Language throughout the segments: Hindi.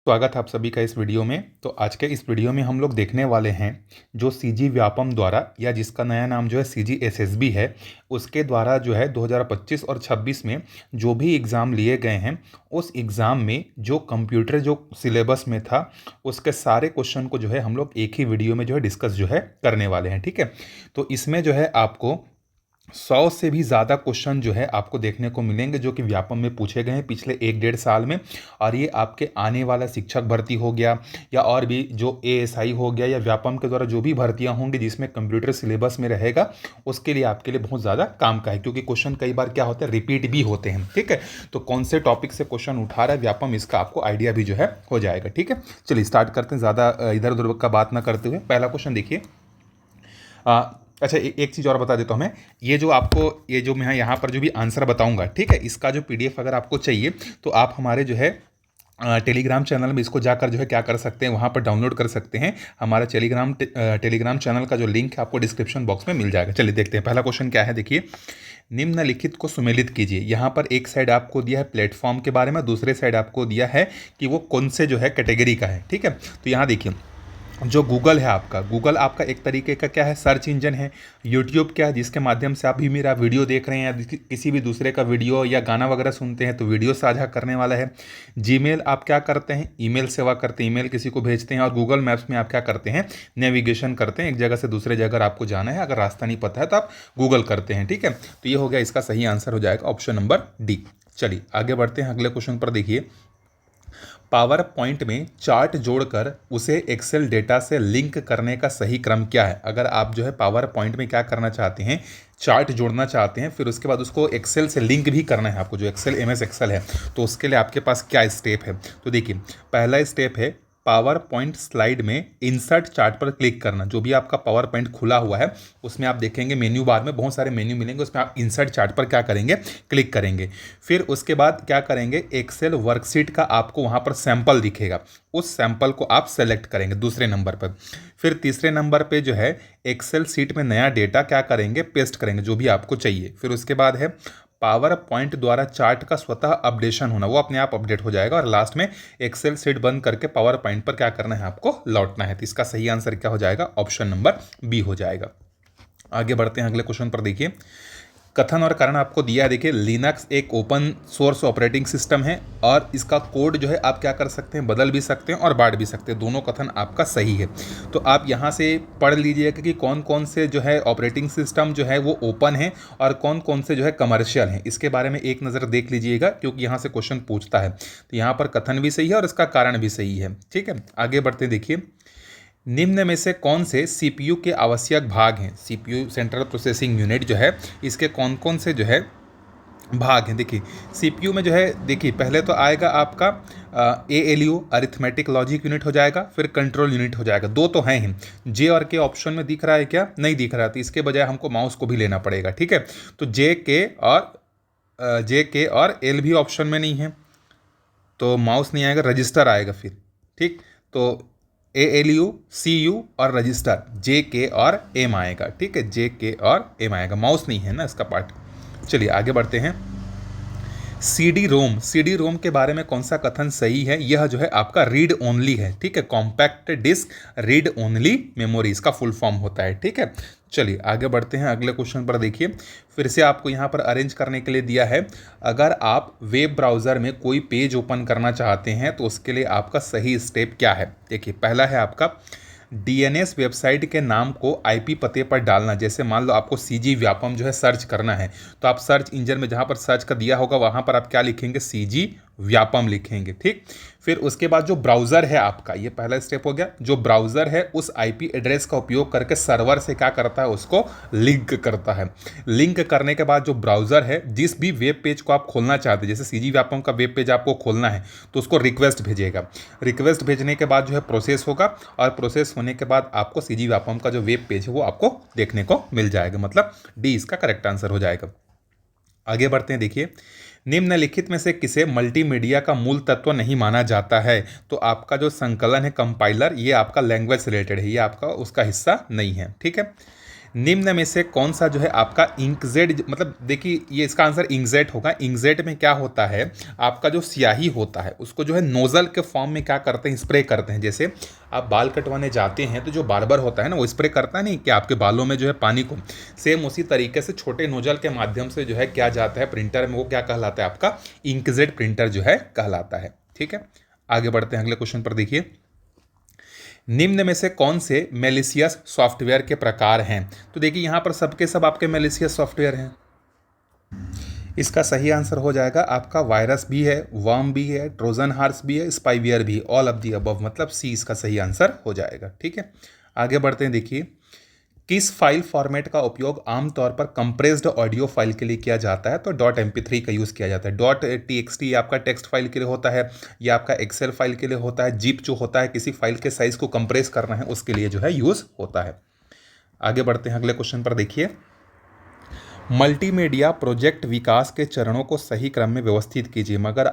स्वागत है आप सभी का इस वीडियो में। तो आज के इस वीडियो में हम लोग देखने वाले हैं जो सीजी व्यापम द्वारा या जिसका नया नाम जो है सीजी एसएसबी है, उसके द्वारा जो है 2025 और 26 में जो भी एग्ज़ाम लिए गए हैं, उस एग्ज़ाम में जो कंप्यूटर जो सिलेबस में था उसके सारे क्वेश्चन को जो है हम लोग एक ही वीडियो में जो है डिस्कस जो है करने वाले हैं। ठीक है, तो इसमें जो है आपको 100 से भी ज़्यादा क्वेश्चन जो है आपको देखने को मिलेंगे जो कि व्यापम में पूछे गए हैं पिछले 1-1.5 साल में। और ये आपके आने वाला शिक्षक भर्ती हो गया या और भी जो एएसआई हो गया या व्यापम के द्वारा जो भी भर्तियां होंगी जिसमें कंप्यूटर सिलेबस में रहेगा, उसके लिए आपके लिए बहुत ज़्यादा काम का है, क्योंकि क्वेश्चन कई बार क्या होता है, रिपीट भी होते हैं। ठीक है, तो कौन से टॉपिक से क्वेश्चन उठा रहा है व्यापम, इसका आपको आइडिया भी जो है हो जाएगा। ठीक है, चलिए स्टार्ट करते हैं, ज़्यादा इधर उधर का बात ना करते हुए। पहला क्वेश्चन देखिए। अच्छा, एक चीज़ और बता देता हूँ मैं। ये जो मैं यहाँ पर जो भी आंसर बताऊँगा, ठीक है, इसका जो पीडीएफ अगर आपको चाहिए तो आप हमारे जो है टेलीग्राम चैनल में इसको जाकर जो है क्या कर सकते हैं, वहाँ पर डाउनलोड कर सकते हैं। हमारा टेलीग्राम चैनल का जो लिंक है आपको डिस्क्रिप्शन बॉक्स में मिल जाएगा। चलिए देखते हैं पहला क्वेश्चन क्या है। देखिए, निम्नलिखित को सुमेलित कीजिए। यहाँ पर एक साइड आपको दिया है प्लेटफॉर्म के बारे में, दूसरे साइड आपको दिया है कि वो कौन से जो है कैटेगरी का है। ठीक है, तो यहाँ देखिए, जो गूगल है आपका, गूगल आपका एक तरीके का क्या है, सर्च इंजन है। यूट्यूब क्या है, जिसके माध्यम से आप भी मेरा वीडियो देख रहे हैं या किसी भी दूसरे का वीडियो या गाना वगैरह सुनते हैं तो वीडियो साझा करने वाला है। जीमेल आप क्या करते हैं, ईमेल सेवा करते हैं, ईमेल किसी को भेजते हैं। और गूगल मैप्स में आप क्या करते हैं, नेविगेशन करते हैं, एक जगह से दूसरे जगह अगर आपको जाना है, अगर रास्ता नहीं पता है तो आप गूगल करते हैं। ठीक है, तो ये हो गया, इसका सही आंसर हो जाएगा ऑप्शन नंबर डी। चलिए आगे बढ़ते हैं, अगले क्वेश्चन पर देखिए। पावर पॉइंट में चार्ट जोड़कर उसे एक्सेल डेटा से लिंक करने का सही क्रम क्या है। अगर आप जो है पावर पॉइंट में क्या करना चाहते हैं, चार्ट जोड़ना चाहते हैं, फिर उसके बाद उसको एक्सेल से लिंक भी करना है आपको, जो एक्सेल एमएस एक्सेल है, तो उसके लिए आपके पास क्या स्टेप है। तो देखिए, पहला स्टेप है पावर पॉइंट स्लाइड में इंसर्ट चार्ट पर क्लिक करना। जो भी आपका पावर पॉइंट खुला हुआ है उसमें आप देखेंगे मेन्यू बार में बहुत सारे मेन्यू मिलेंगे, उसमें आप इंसर्ट चार्ट पर क्या करेंगे, क्लिक करेंगे। फिर उसके बाद क्या करेंगे, एक्सेल वर्कशीट का आपको वहाँ पर सैंपल दिखेगा, उस सैंपल को आप सेलेक्ट करेंगे दूसरे नंबर पर। फिर तीसरे नंबर पे जो है एक्सेल सीट में नया डेटा क्या करेंगे, पेस्ट करेंगे जो भी आपको चाहिए। फिर उसके बाद है पावर पॉइंट द्वारा चार्ट का स्वतः अपडेशन होना, वो अपने आप अपडेट हो जाएगा। और लास्ट में एक्सेल शीट बंद करके पावर पॉइंट पर क्या करना है, आपको लौटना है। तो इसका सही आंसर क्या हो जाएगा, ऑप्शन नंबर बी हो जाएगा। आगे बढ़ते हैं, अगले क्वेश्चन पर देखिए। कथन और कारण आपको दिया है। देखिए, लिनक्स एक ओपन सोर्स ऑपरेटिंग सिस्टम है और इसका कोड जो है आप क्या कर सकते हैं, बदल भी सकते हैं और बांट भी सकते हैं। दोनों कथन आपका सही है। तो आप यहाँ से पढ़ लीजिएगा कि कौन कौन से जो है ऑपरेटिंग सिस्टम जो है वो ओपन है और कौन कौन से जो है कमर्शियल हैं। इसके बारे में एक नज़र देख लीजिएगा, क्योंकि यहाँ से क्वेश्चन पूछता है। तो यहाँ पर कथन भी सही है और इसका कारण भी सही है। ठीक है, आगे बढ़ते देखिए। निम्न में से कौन से सीपीयू के आवश्यक भाग हैं। सीपीयू सेंट्रल प्रोसेसिंग यूनिट जो है, इसके कौन कौन से जो है भाग हैं। देखिए, सीपीयू में जो है, देखिए पहले तो आएगा आपका एएलयू अरिथमेटिक लॉजिक यूनिट हो जाएगा, फिर कंट्रोल यूनिट हो जाएगा। दो तो हैं ही। जे और के ऑप्शन में दिख रहा है क्या, नहीं दिख रहा, तो इसके बजाय हमको माउस को भी लेना पड़ेगा। ठीक है, तो जे के और एल भी ऑप्शन में नहीं है, तो माउस नहीं आएगा, रजिस्टर आएगा फिर। ठीक, तो ALU CU और रजिस्टर JK और M आएगा। ठीक है, JK और M आएगा, माउस नहीं है ना इसका पार्ट। चलिए आगे बढ़ते हैं। CD रोम के बारे में कौन सा कथन सही है। यह जो है आपका रीड ओनली है। ठीक है, compact disc read only memory इसका फुल फॉर्म होता है। ठीक है, चलिए आगे बढ़ते हैं, अगले क्वेश्चन पर देखिए। फिर से आपको यहाँ पर अरेंज करने के लिए दिया है। अगर आप वेब ब्राउज़र में कोई पेज ओपन करना चाहते हैं तो उसके लिए आपका सही स्टेप क्या है। देखिए, पहला है आपका डीएनएस वेबसाइट के नाम को आईपी पते पर डालना। जैसे मान लो आपको सीजी व्यापम जो है सर्च करना है, तो आप सर्च इंजन में जहाँ पर सर्च का दिया होगा वहाँ पर आप क्या लिखेंगे, सीजी व्यापम लिखेंगे। ठीक, फिर उसके बाद जो ब्राउज़र है आपका, ये पहला स्टेप हो गया। जो ब्राउज़र है उस आईपी एड्रेस का उपयोग करके सर्वर से क्या करता है, उसको लिंक करता है। लिंक करने के बाद जो ब्राउज़र है जिस भी वेब पेज को आप खोलना चाहते हैं, जैसे सीजी व्यापम का वेब पेज आपको खोलना है तो उसको रिक्वेस्ट भेजेगा। रिक्वेस्ट भेजने के बाद जो है प्रोसेस होगा और प्रोसेस होने के बाद आपको सीजी व्यापम का जो वेब पेज है वो आपको देखने को मिल जाएगा। मतलब डी इसका करेक्ट आंसर हो जाएगा। आगे बढ़ते हैं, देखिए। निम्नलिखित में से किसे मल्टीमीडिया का मूल तत्व नहीं माना जाता है। तो आपका जो संकलन है कंपाइलर, ये आपका लैंग्वेज से रिलेटेड है, ये आपका उसका हिस्सा नहीं है। ठीक है, निम्न में से कौन सा जो है आपका इंकजेट, मतलब देखिए ये इसका आंसर इंकजेट होगा। इंकजेट में क्या होता है, आपका जो स्याही होता है उसको जो है नोजल के फॉर्म में क्या करते हैं, स्प्रे करते हैं। जैसे आप बाल कटवाने जाते हैं तो जो बार्बर होता है ना, वो स्प्रे करता है नहीं कि आपके बालों में जो है पानी को, सेम उसी तरीके से छोटे नोजल के माध्यम से जो है क्या जाता है प्रिंटर में, वो क्या कहलाता है आपका इंकजेट प्रिंटर जो है कहलाता है। ठीक है, आगे बढ़ते हैं अगले क्वेश्चन पर। देखिए निम्न में से कौन से मेलिशियस सॉफ्टवेयर के प्रकार हैं। तो देखिए यहाँ पर सबके सब आपके मेलिशियस सॉफ्टवेयर हैं। इसका सही आंसर हो जाएगा आपका वायरस भी है, वर्म भी है, ट्रोजन हार्स भी है, स्पाईवेयर भी, ऑल ऑफ दी अबव, मतलब सी इसका सही आंसर हो जाएगा। ठीक है, आगे बढ़ते हैं। देखिए किस फाइल फॉर्मेट का उपयोग आमतौर पर कंप्रेस्ड ऑडियो फाइल के लिए किया जाता है। तो डॉट MP3 का यूज़ किया जाता है। डॉट TXT आपका टेक्स्ट फाइल के लिए होता है, या आपका एक्सेल फाइल के लिए होता है। जिप जो होता है किसी फाइल के साइज को कंप्रेस करना है उसके लिए जो है यूज़ होता है। आगे बढ़ते हैं अगले क्वेश्चन पर। देखिए मल्टीमीडिया प्रोजेक्ट विकास के चरणों को सही क्रम में व्यवस्थित कीजिए। मगर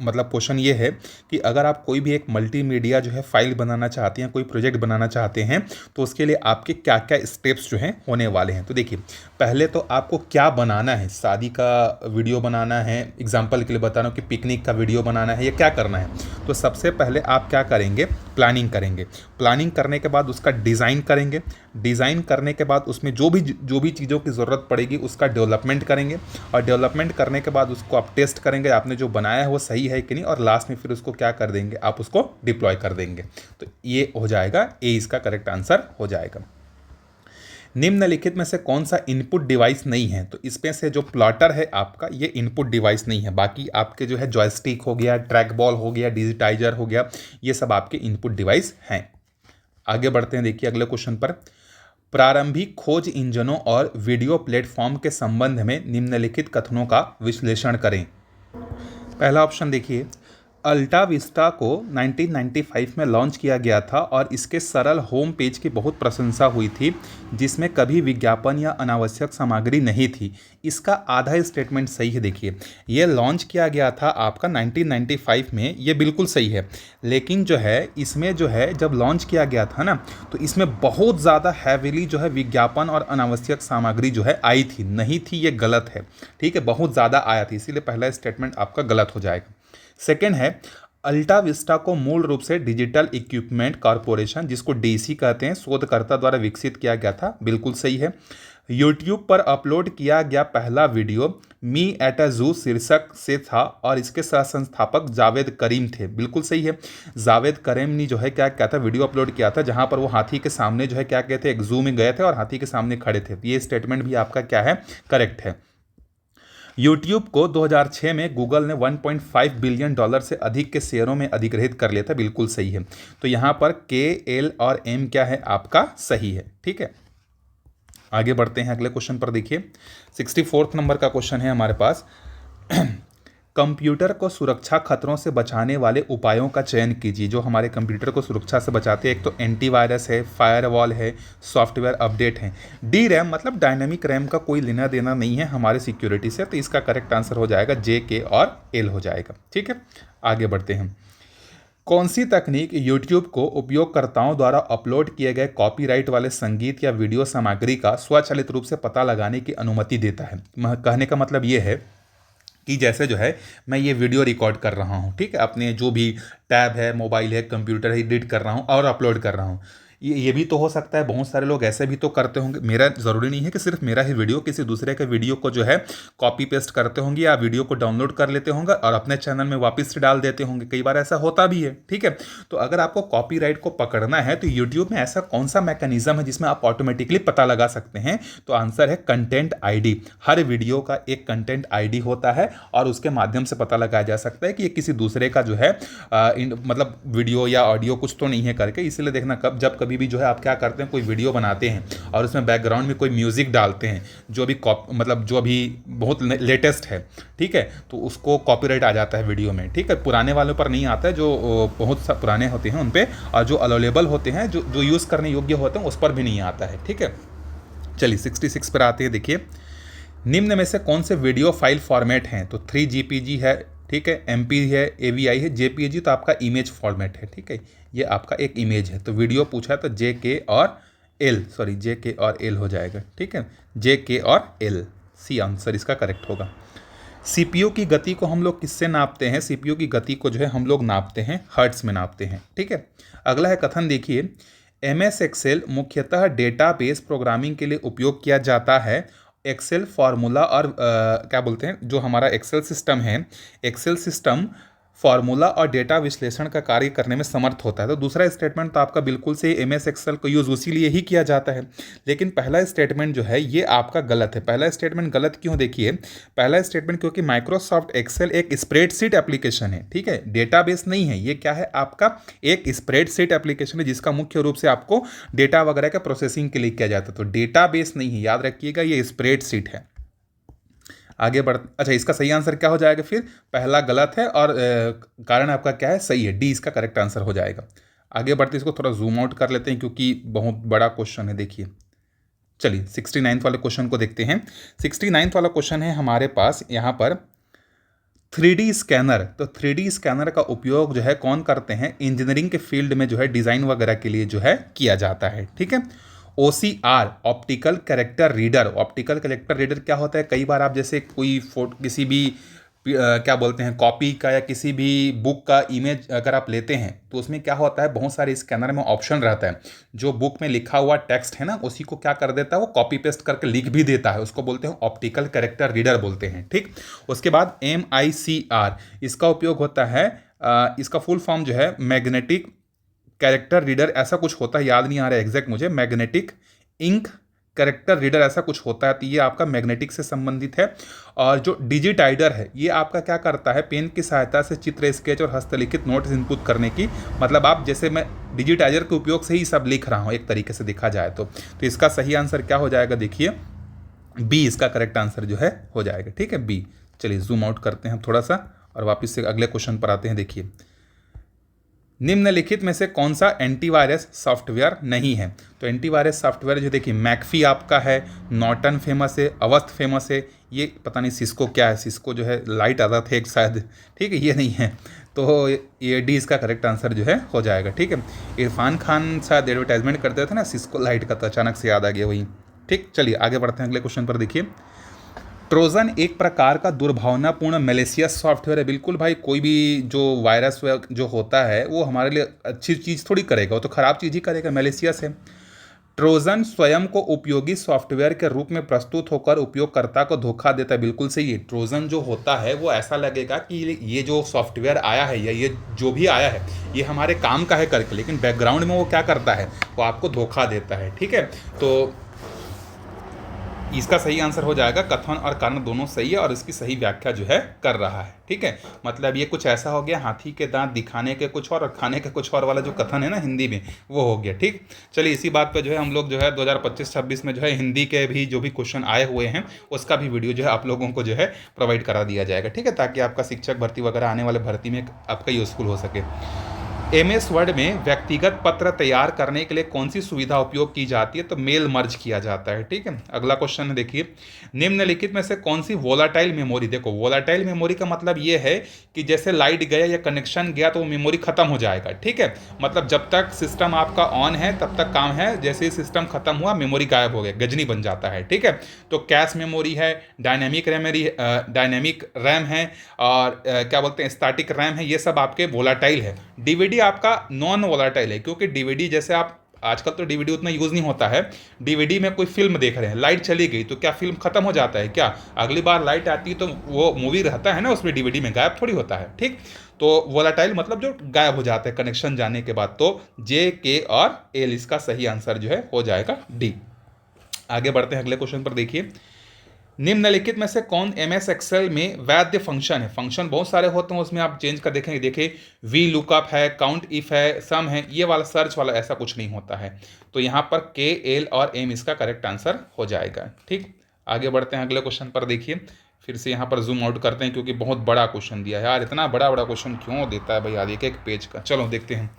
मतलब क्वेश्चन ये है कि अगर आप कोई भी एक मल्टीमीडिया जो है फाइल बनाना चाहते हैं, कोई प्रोजेक्ट बनाना चाहते हैं, तो उसके लिए आपके क्या क्या स्टेप्स जो हैं होने वाले हैं। तो देखिए पहले तो आपको क्या बनाना है, शादी का वीडियो बनाना है, एग्जाम्पल के लिए बता रहा हूँ कि पिकनिक का वीडियो बनाना है, या क्या करना है। तो सबसे पहले आप क्या करेंगे, प्लानिंग करेंगे। प्लानिंग करने के बाद उसका डिज़ाइन करेंगे। डिज़ाइन करने के बाद उसमें जो भी चीज़ों की ज़रूरत पड़ेगी उसका डेवलपमेंट करेंगे, और डेवलपमेंट करने के बाद उसको आप टेस्ट करेंगे आपने जो बनाया है वो सही है कि नहीं, और लास्ट में फिर उसको क्या कर देंगे, आप उसको डिप्लॉय कर देंगे। तो ये हो जाएगा ए, इसका करेक्ट आंसर हो जाएगा। निम्नलिखित में से कौन सा इनपुट डिवाइस नहीं है। तो इसमें से जो प्लॉटर है आपका, ये इनपुट डिवाइस नहीं है। बाकी आपके जो है जॉयस्टिक हो गया, ट्रैक बॉल हो गया, डिजिटाइजर हो गया, ये सब आपके इनपुट डिवाइस हैं। आगे बढ़ते हैं। देखिए अगले क्वेश्चन पर, प्रारंभिक खोज इंजनों और वीडियो प्लेटफॉर्म के संबंध में निम्नलिखित कथनों का विश्लेषण करें। पहला ऑप्शन देखिए, अल्टा विस्टा को 1995 में लॉन्च किया गया था और इसके सरल होम पेज की बहुत प्रशंसा हुई थी, जिसमें कभी विज्ञापन या अनावश्यक सामग्री नहीं थी। इसका आधा स्टेटमेंट सही है। देखिए ये लॉन्च किया गया था आपका 1995 में, ये बिल्कुल सही है, लेकिन जो है इसमें जो है जब लॉन्च किया गया था ना, तो इसमें बहुत ज़्यादा हैविली जो है विज्ञापन और अनावश्यक सामग्री जो है आई थी, नहीं थी, ये गलत है। ठीक है, बहुत ज़्यादा आया थी, इसीलिए पहला स्टेटमेंट आपका गलत हो जाएगा। सेकेंड है, अल्टा विस्टा को मूल रूप से डिजिटल इक्विपमेंट कॉरपोरेशन, जिसको डीसी कहते हैं, शोधकर्ता द्वारा विकसित किया गया था, बिल्कुल सही है। यूट्यूब पर अपलोड किया गया पहला वीडियो मी एट अ जू शीर्षक से था और इसके सह संस्थापक जावेद करीम थे, बिल्कुल सही है। जावेद करीम ने जो है क्या था, वीडियो अपलोड किया था जहां पर वो हाथी के सामने जो है क्या कहते हैं, एक जू में गए थे और हाथी के सामने खड़े थे। ये स्टेटमेंट भी आपका क्या है, करेक्ट है। यूट्यूब को 2006 में गूगल ने 1.5 बिलियन डॉलर से अधिक के शेयरों में अधिग्रहित कर लिया था, बिल्कुल सही है। तो यहाँ पर के, एल और एम क्या है आपका, सही है। ठीक है, आगे बढ़ते हैं अगले क्वेश्चन पर। देखिए 64 नंबर का क्वेश्चन है हमारे पास। कंप्यूटर को सुरक्षा खतरों से बचाने वाले उपायों का चयन कीजिए। जो हमारे कंप्यूटर को सुरक्षा से बचाते हैं, एक तो एंटीवायरस है, फायरवॉल है, सॉफ्टवेयर अपडेट है। डी रैम मतलब डायनामिक रैम का कोई लेना देना नहीं है हमारे सिक्योरिटी से, तो इसका करेक्ट आंसर हो जाएगा जे, के और एल हो जाएगा। ठीक है, आगे बढ़ते हैं। कौन सी तकनीक यूट्यूब को उपयोगकर्ताओं द्वारा अपलोड किए गए कॉपीराइट वाले संगीत या वीडियो सामग्री का स्वचालित रूप से पता लगाने की अनुमति देता है। कहने का मतलब ये है कि जैसे जो है मैं ये वीडियो रिकॉर्ड कर रहा हूँ, ठीक है, अपने जो भी टैब है, मोबाइल है, कंप्यूटर है, एडिट कर रहा हूँ और अपलोड कर रहा हूँ। ये भी तो हो सकता है, बहुत सारे लोग ऐसे भी तो करते होंगे। मेरा ज़रूरी नहीं है कि सिर्फ मेरा ही वीडियो, किसी दूसरे के वीडियो को जो है कॉपी पेस्ट करते होंगे या वीडियो को डाउनलोड कर लेते होंगे और अपने चैनल में वापस से डाल देते होंगे। कई बार ऐसा होता भी है। ठीक है, तो अगर आपको कॉपीराइट को पकड़ना है तो यूट्यूब में ऐसा कौन सा मैकेनिज्म है जिसमें आप ऑटोमेटिकली पता लगा सकते हैं। तो आंसर है कंटेंट ID। हर वीडियो का एक कंटेंट ID होता है और उसके माध्यम से पता लगाया जा सकता है कि ये किसी दूसरे का जो है मतलब वीडियो या ऑडियो कुछ तो नहीं है करके। इसलिए देखना जब कभी भी जो है आप क्या करते हैं, कोई वीडियो बनाते हैं और उसमें बैकग्राउंड में कोई म्यूजिक डालते हैं जो भी मतलब जो अभी बहुत लेटेस्ट है, ठीक है, तो उसको कॉपीराइट आ जाता है वीडियो में। ठीक है, पुराने वालों पर नहीं आता है, जो बहुत पुराने होते हैं उन पे, और जो अवेलेबल होते हैं, जो यूज़ करने योग्य होते हैं, उस पर भी नहीं आता है। ठीक है, चलिए 66 पर आते हैं। देखिए निम्न में से कौन से वीडियो फाइल फॉर्मेट हैं। तो 3GPG है, ठीक है, MP है, AVI है, JPEG तो आपका इमेज फॉर्मेट है। ठीक है, ये आपका एक इमेज है, तो वीडियो पूछा है तो JK और एल, सॉरी जे के और एल हो जाएगा, ठीक है, जे के और एल, सी आंसर इसका करेक्ट होगा। सीपीयू की गति को हम लोग किससे नापते हैं? सीपीयू की गति को जो है हम लोग नापते हैं हर्ट्ज में नापते हैं, ठीक है। अगला है कथन देखिए, एमएस एक्सेल मुख्यतः डेटाबेस प्रोग्रामिंग के लिए उपयोग किया जाता है। एक्सेल फार्मूला और क्या बोलते हैं, जो हमारा एक्सेल सिस्टम है, एक्सेल सिस्टम फार्मूला और डेटा विश्लेषण का कार्य करने में समर्थ होता है। तो दूसरा स्टेटमेंट तो आपका बिल्कुल से एमएस एक्सेल को यूज़ उसी लिए ही किया जाता है, लेकिन पहला स्टेटमेंट जो है ये आपका गलत है। पहला स्टेटमेंट गलत क्यों? देखिए, पहला स्टेटमेंट क्योंकि माइक्रोसॉफ्ट एक्सेल एक स्प्रेडशीट एप्लीकेशन है, ठीक है, डेटाबेस नहीं है। ये क्या है? आपका एक स्प्रेडशीट एप्लीकेशन है जिसका मुख्य रूप से आपको डेटा वगैरह का प्रोसेसिंग के लिए किया जाता है। तो डेटाबेस नहीं है, याद रखिएगा, ये स्प्रेडशीट है। आगे बढ़, अच्छा, इसका सही आंसर क्या हो जाएगा फिर? पहला गलत है और कारण आपका क्या है? सही है, डी इसका करेक्ट आंसर हो जाएगा। आगे बढ़ते इसको थोड़ा जूम आउट कर लेते हैं क्योंकि बहुत बड़ा क्वेश्चन है। देखिए, चलिए 69 वाले क्वेश्चन को देखते हैं। 69 वाला क्वेश्चन है हमारे पास यहाँ पर 3D स्कैनर। तो 3D स्कैनर का उपयोग जो है कौन करते हैं? इंजीनियरिंग के फील्ड में जो है डिज़ाइन वगैरह के लिए जो है किया जाता है, ठीक है। OCR, optical character reader. Optical character reader क्या होता है? कई बार आप जैसे कोई फोटो, किसी भी क्या बोलते हैं, कॉपी का या किसी भी बुक का इमेज अगर आप लेते हैं तो उसमें क्या होता है, बहुत सारे स्कैनर में ऑप्शन रहता है, जो बुक में लिखा हुआ टेक्स्ट है ना, उसी को क्या कर देता है, वो कॉपी पेस्ट करके लिख भी देता है, उसको बोलते हैं ऑप्टिकल कैरेक्टर रीडर बोलते हैं, ठीक। उसके बाद MICR, इसका उपयोग होता है, इसका फुल फॉर्म जो है मैग्नेटिक कैरेक्टर रीडर ऐसा कुछ होता है, याद नहीं आ रहा है एग्जैक्ट मुझे, मैग्नेटिक इंक कैरेक्टर रीडर ऐसा कुछ होता है। तो ये आपका मैग्नेटिक से संबंधित है। और जो डिजिटाइडर है ये आपका क्या करता है, पेन की सहायता से चित्र, स्केच और हस्तलिखित नोट्स इनपुट करने की, मतलब आप जैसे मैं डिजिटाइजर के उपयोग से ही सब लिख रहा हूँ एक तरीके से देखा जाए तो इसका सही आंसर क्या हो जाएगा? देखिए बी इसका करेक्ट आंसर जो है हो जाएगा, ठीक है, बी। चलिए जूम आउट करते हैं थोड़ा सा और वापस से अगले क्वेश्चन पर आते हैं। देखिए, निम्नलिखित में से कौन सा एंटीवायरस सॉफ्टवेयर नहीं है? तो एंटीवायरस सॉफ्टवेयर जो देखिए, मैकफी आपका है, नॉर्टन फेमस है, अवस्थ फेमस है, ये पता नहीं सिस्को क्या है, सिस्को जो है लाइट आता था एक शायद, ठीक है, ये नहीं है। तो ये डी इसका करेक्ट आंसर जो है हो जाएगा, ठीक है। इरफान खान शायद एडवर्टाइजमेंट करते थे ना सिस्को लाइट का, तो अचानक से याद आ गया वही, ठीक। चलिए आगे बढ़ते हैं अगले क्वेश्चन पर। देखिए, ट्रोजन एक प्रकार का दुर्भावनापूर्ण मैलिशियस सॉफ्टवेयर है। बिल्कुल भाई, कोई भी जो वायरस जो होता है वो हमारे लिए अच्छी चीज़ थोड़ी करेगा, वो तो ख़राब चीज़ ही करेगा, मैलिशियस है। ट्रोजन स्वयं को उपयोगी सॉफ्टवेयर के रूप में प्रस्तुत होकर उपयोगकर्ता को धोखा देता है। बिल्कुल सही है, ट्रोजन जो होता है वो ऐसा लगेगा कि ये जो सॉफ्टवेयर आया है या ये जो भी आया है ये हमारे काम का है करके, लेकिन बैकग्राउंड में वो क्या करता है, वो आपको धोखा देता है, ठीक है। तो इसका सही आंसर हो जाएगा, कथन और कारण दोनों सही है और इसकी सही व्याख्या जो है कर रहा है, ठीक है। मतलब ये कुछ ऐसा हो गया, हाथी के दांत दिखाने के कुछ और खाने के कुछ और वाला जो कथन है ना हिंदी में, वो हो गया, ठीक। चलिए इसी बात पे जो है हम लोग जो है 2025-26 में जो है हिंदी के भी जो भी क्वेश्चन आए हुए हैं उसका भी वीडियो जो है आप लोगों को जो है प्रोवाइड करा दिया जाएगा, ठीक है, ताकि आपका शिक्षक भर्ती वगैरह आने वाले भर्ती में आपका यूजफुल हो सके। MS वर्ड में व्यक्तिगत पत्र तैयार करने के लिए कौन सी सुविधा उपयोग की जाती है? तो मेल मर्ज किया जाता है, ठीक है। अगला क्वेश्चन है, देखिए, निम्नलिखित में से कौन सी वोलाटाइल मेमोरी, देखो वोलाटाइल मेमोरी का मतलब ये है कि जैसे लाइट गया या कनेक्शन गया तो वो मेमोरी खत्म हो जाएगा, ठीक है। मतलब जब तक सिस्टम आपका ऑन है तब तक काम है, जैसे ही सिस्टम खत्म हुआ मेमोरी गायब हो गया, गजनी बन जाता है, ठीक है। तो कैश मेमोरी है, डायनेमिक रैम है और क्या बोलते हैं स्टैटिक रैम है, ये सब आपके वोलाटाइल है। डीवीडी आपका नॉन वोलाटाइल है, क्योंकि डीवीडी जैसे आप आजकल तो डीवीडी उतना यूज़ नहीं होता है। डीवीडी में कोई फिल्म देख रहे हैं, लाइट चली गई तो क्या फिल्म खत्म हो जाता है क्या? अगली बार लाइट आती है तो वो मूवी रहता है ना उसमें, डीवीडी में गायब थोड़ी होता है, ठीक। तो वोलाटाइल मतलब जो गायब हो जाता है कनेक्शन जाने के बाद। तो जे, के और एल इसका सही आंसर जो है हो जाएगा डी। आगे बढ़ते हैं अगले क्वेश्चन पर। देखिए, निम्नलिखित में से कौन MS एक्सेल में वैध फंक्शन है? फंक्शन बहुत सारे होते हैं, उसमें आप चेंज कर देखेंगे, देखिए वी लुकअप है, काउंट इफ है, सम है, ये वाला सर्च वाला ऐसा कुछ नहीं होता है। तो यहाँ पर के, एल और एम इसका करेक्ट आंसर हो जाएगा, ठीक। आगे बढ़ते हैं अगले क्वेश्चन पर। देखिए, फिर से यहाँ पर जूम आउट करते हैं क्योंकि बहुत बड़ा क्वेश्चन दिया है यार, इतना बड़ा बड़ा क्वेश्चन क्यों देता है भाई यार एक पेज का। चलो देखते हैं,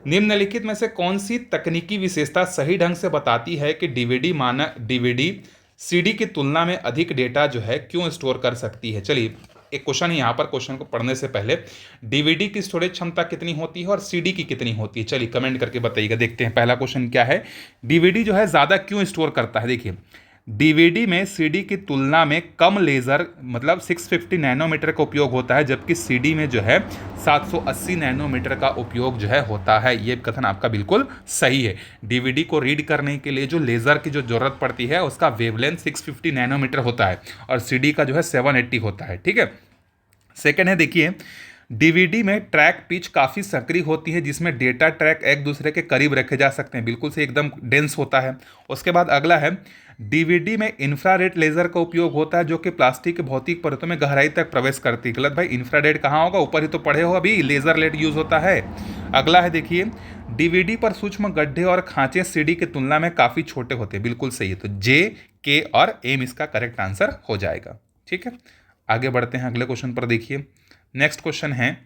निम्नलिखित में से कौन सी तकनीकी विशेषता सही ढंग से बताती है कि डीवीडी सीडी की तुलना में अधिक डेटा जो है क्यों स्टोर कर सकती है? चलिए एक क्वेश्चन है यहाँ पर, क्वेश्चन को पढ़ने से पहले डीवीडी की स्टोरेज क्षमता कितनी होती है और सीडी की कितनी होती है, चलिए कमेंट करके बताइएगा। देखते हैं पहला क्वेश्चन क्या है, डीवीडी जो है ज़्यादा क्यों स्टोर करता है। देखिए डीवीडी में सीडी की तुलना में कम लेज़र मतलब 650 नैनोमीटर का उपयोग होता है, जबकि सीडी में जो है 780 नैनोमीटर का उपयोग जो है होता है। ये कथन आपका बिल्कुल सही है। डीवीडी को रीड करने के लिए जो लेज़र की जो ज़रूरत पड़ती है उसका वेवलेंथ 650 नैनोमीटर होता है और सीडी का जो है 780 होता है। ठीक है, सेकेंड है, देखिए डीवीडी में ट्रैक पिच काफ़ी सक्रिय होती है, जिसमें डेटा ट्रैक एक दूसरे के करीब रखे जा सकते हैं, बिल्कुल से एकदम डेंस होता है। उसके बाद अगला है, डीवीडी में इंफ्रारेड लेज़र का उपयोग होता है जो कि प्लास्टिक के भौतिक परतों में गहराई तक प्रवेश करती है। गलत भाई, इंफ्रारेड कहाँ होगा, ऊपर ही तो पढ़े हो अभी, लेज़र लेट यूज़ होता है। अगला है देखिए, डीवीडी पर सूक्ष्म गड्ढे और खांचे सीडी की तुलना में काफ़ी छोटे होते हैं, बिल्कुल सही है। तो जे, के और एम इसका करेक्ट आंसर हो जाएगा। ठीक है, आगे बढ़ते हैं अगले क्वेश्चन पर। देखिए नेक्स्ट क्वेश्चन है,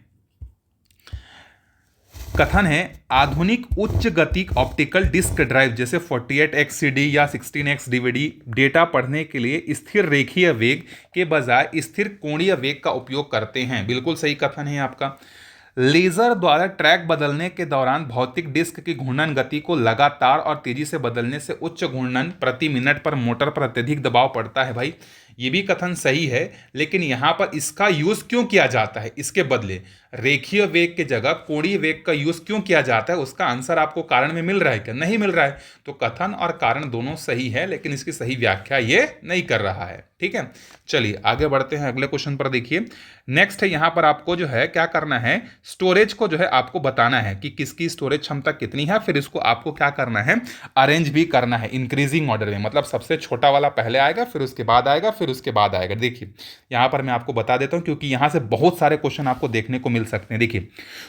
कथन है आधुनिक उच्च गति ऑप्टिकल डिस्क ड्राइव जैसे 48x CD या 16x DVD डेटा पढ़ने के लिए स्थिर रेखीय वेग के बजाय स्थिर कोणीय वेग का उपयोग करते हैं। बिल्कुल सही कथन है आपका। लेजर द्वारा ट्रैक बदलने के दौरान भौतिक डिस्क की घूर्णन गति को लगातार और तेजी से बदलने से उच्च घूर्णन प्रति मिनट पर मोटर पर अत्यधिक दबाव पड़ता है। भाई ये भी कथन सही है, लेकिन यहां पर इसका यूज क्यों किया जाता है, इसके बदले रेखीय वेग के जगह कोणीय वेग का यूज क्यों किया जाता है, उसका आंसर आपको कारण में मिल रहा है क्या, नहीं मिल रहा है। तो कथन और कारण दोनों सही है, लेकिन इसकी सही व्याख्या ये नहीं कर रहा है। ठीक है, चलिए आगे बढ़ते हैं अगले क्वेश्चन पर। देखिए नेक्स्ट है, यहां पर आपको जो है क्या करना है, स्टोरेज को जो है आपको बताना है कि किसकी स्टोरेज क्षमता कितनी है, फिर इसको आपको क्या करना है, अरेंज भी करना है इंक्रीजिंग ऑर्डर में, मतलब सबसे छोटा वाला पहले आएगा, फिर उसके बाद आएगा, फिर उसके बाद आएगा। देखिए यहां पर मैं आपको बता देता हूं, क्योंकि यहां से बहुत सारे क्वेश्चन आपको देखने को मिल सकते हैं। देखिए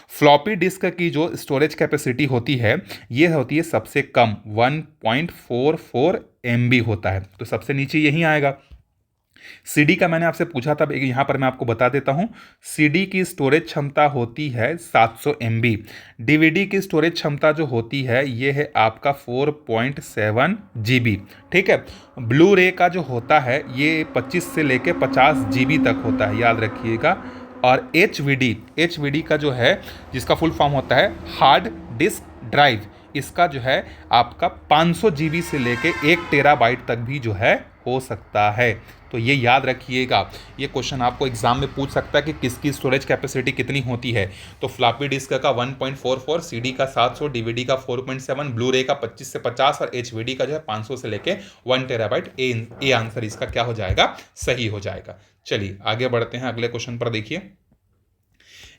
फ्लॉपी डिस्क की जो स्टोरेज कैपेसिटी होती है ये होती है सबसे कम 1.44 MB होता है, तो सबसे नीचे यही आएगा। सीडी का मैंने आपसे पूछा था, यहां पर मैं आपको बता देता हूं, सीडी की स्टोरेज क्षमता होती है 700 MB। डीवीडी की स्टोरेज क्षमता जो होती है ये है आपका 4.7 GB। ठीक है, ब्लू रे का जो होता है ये 25 से लेके 50 GB तक होता है, याद रखिएगा। और एचवीडी का जो है, जिसका फुल फॉर्म होता है हार्ड डिस्क ड्राइव, इसका जो है आपका 500 GB से लेके 1 टेराबाइट तक भी जो है हो सकता है। तो ये याद रखिएगा, ये क्वेश्चन आपको एग्जाम में पूछ सकता है कि किसकी स्टोरेज कैपेसिटी कितनी होती है। तो फ्लॉपी डिस्क का 1.44, सीडी का 700, डीवीडी का 4.7, ब्लू रे का 25 से 50 और एचवीडी का जो है 500 से लेके 1 टेराबाइट। ए आंसर इसका क्या हो जाएगा, सही हो जाएगा। चलिए आगे बढ़ते हैं अगले क्वेश्चन पर। देखिए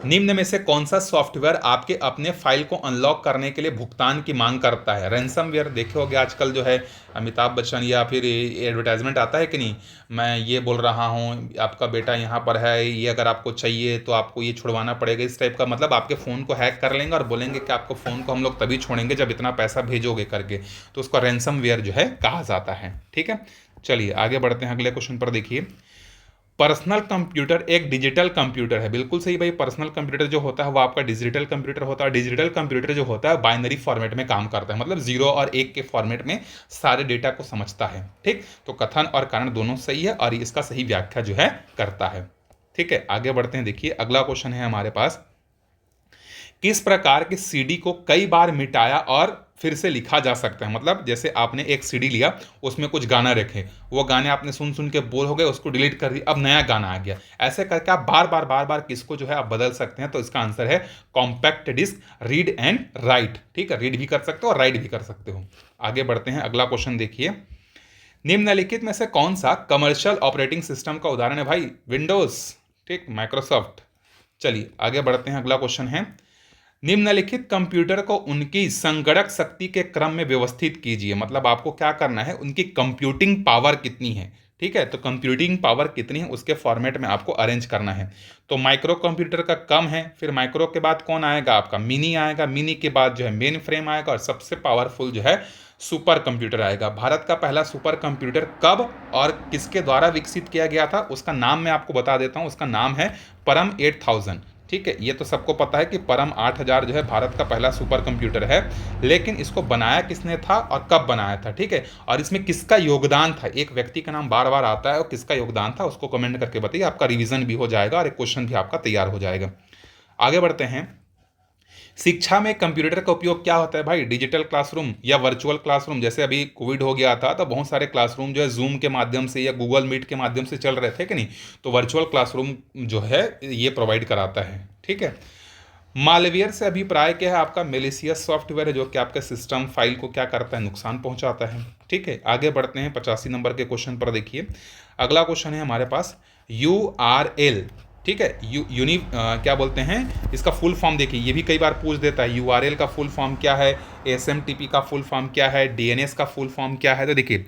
निम्न में से कौन सा सॉफ्टवेयर आपके अपने फाइल को अनलॉक करने के लिए भुगतान की मांग करता है। रैंसमवेयर देखे होगे आजकल जो है अमिताभ बच्चन या फिर एडवर्टाइजमेंट आता है कि नहीं, मैं ये बोल रहा हूँ आपका बेटा यहाँ पर है, ये अगर आपको चाहिए तो आपको ये छुड़वाना पड़ेगा, इस टाइप का। मतलब आपके फ़ोन को हैक कर लेंगे और बोलेंगे कि आपको फ़ोन को हम लोग तभी छोड़ेंगे जब इतना पैसा भेजोगे करके, तो उसका रैंसमवेयर जो है कहा जाता है। ठीक है, चलिए आगे बढ़ते हैं अगले क्वेश्चन पर। देखिए पर्सनल कंप्यूटर एक डिजिटल कंप्यूटर है। बिल्कुल सही भाई, पर्सनल कंप्यूटर जो होता है वो आपका डिजिटल कंप्यूटर होता है। डिजिटल कंप्यूटर जो होता है बाइनरी फॉर्मेट में काम करता है, मतलब 0 और 1 के फॉर्मेट में सारे डेटा को समझता है। ठीक, तो कथन और कारण दोनों सही है और इसका सही व्याख्या जो है करता है। ठीक है, आगे बढ़ते हैं। देखिए अगला क्वेश्चन है हमारे पास, किस प्रकार के सीडी को कई बार मिटाया और फिर से लिखा जा सकता है। मतलब जैसे आपने एक सीडी लिया, उसमें कुछ गाना रखे, वो गाने आपने सुन सुन के बोर हो गए, उसको डिलीट कर दिया, अब नया गाना आ गया। ऐसे करके आप बार बार किसको जो है आप बदल सकते हैं। तो इसका आंसर है compact disc read and write. ठीक है, रीड भी कर सकते हो और राइट भी कर सकते हो। आगे बढ़ते हैं अगला क्वेश्चन। देखिए निम्नलिखित में से कौन सा कमर्शियल ऑपरेटिंग सिस्टम का उदाहरण है। भाई विंडोज, ठीक, माइक्रोसॉफ्ट। चलिए आगे बढ़ते हैं, अगला क्वेश्चन है, निम्नलिखित कंप्यूटर को उनकी संगणक शक्ति के क्रम में व्यवस्थित कीजिए। मतलब आपको क्या करना है, उनकी कंप्यूटिंग पावर कितनी है। ठीक है, तो कंप्यूटिंग पावर कितनी है उसके फॉर्मेट में आपको अरेंज करना है। तो माइक्रो कंप्यूटर का कम है, फिर माइक्रो के बाद कौन आएगा, आपका मिनी आएगा, मिनी के बाद जो है मेन फ्रेम आएगा और सबसे पावरफुल जो है सुपर कंप्यूटर आएगा। भारत का पहला सुपर कंप्यूटर कब और किसके द्वारा विकसित किया गया था, उसका नाम मैं आपको बता देता हूँ। उसका नाम है परम 8000। ठीक है, ये तो सबको पता है कि परम 8000 जो है भारत का पहला सुपर कंप्यूटर है, लेकिन इसको बनाया किसने था और कब बनाया था, ठीक है, और इसमें किसका योगदान था। एक व्यक्ति का नाम बार बार आता है और किसका योगदान था उसको कमेंट करके बताइए, आपका रिवीजन भी हो जाएगा और एक क्वेश्चन भी आपका तैयार हो जाएगा। आगे बढ़ते हैं। शिक्षा में कंप्यूटर का उपयोग क्या होता है भाई? डिजिटल क्लासरूम या वर्चुअल क्लासरूम। जैसे अभी कोविड हो गया था तो बहुत सारे क्लासरूम जो है जूम के माध्यम से या गूगल मीट के माध्यम से चल रहे थे कि नहीं, तो वर्चुअल क्लासरूम जो है ये प्रोवाइड कराता है, ठीक है। मालवेयर से अभिप्राय क्या है आपका? मेलिशियस सॉफ्टवेयर है जो कि आपके सिस्टम फाइल को क्या करता है? नुकसान पहुंचाता है, ठीक है। आगे बढ़ते हैं 85 नंबर के क्वेश्चन पर। देखिए अगला क्वेश्चन है हमारे पास URL, ठीक है। क्या बोलते हैं इसका फुल फॉर्म? देखिए ये भी कई बार पूछ देता है, URL का फुल फॉर्म क्या है, SMTP का फुल फॉर्म क्या है, DNS का फुल फॉर्म क्या है। तो देखिए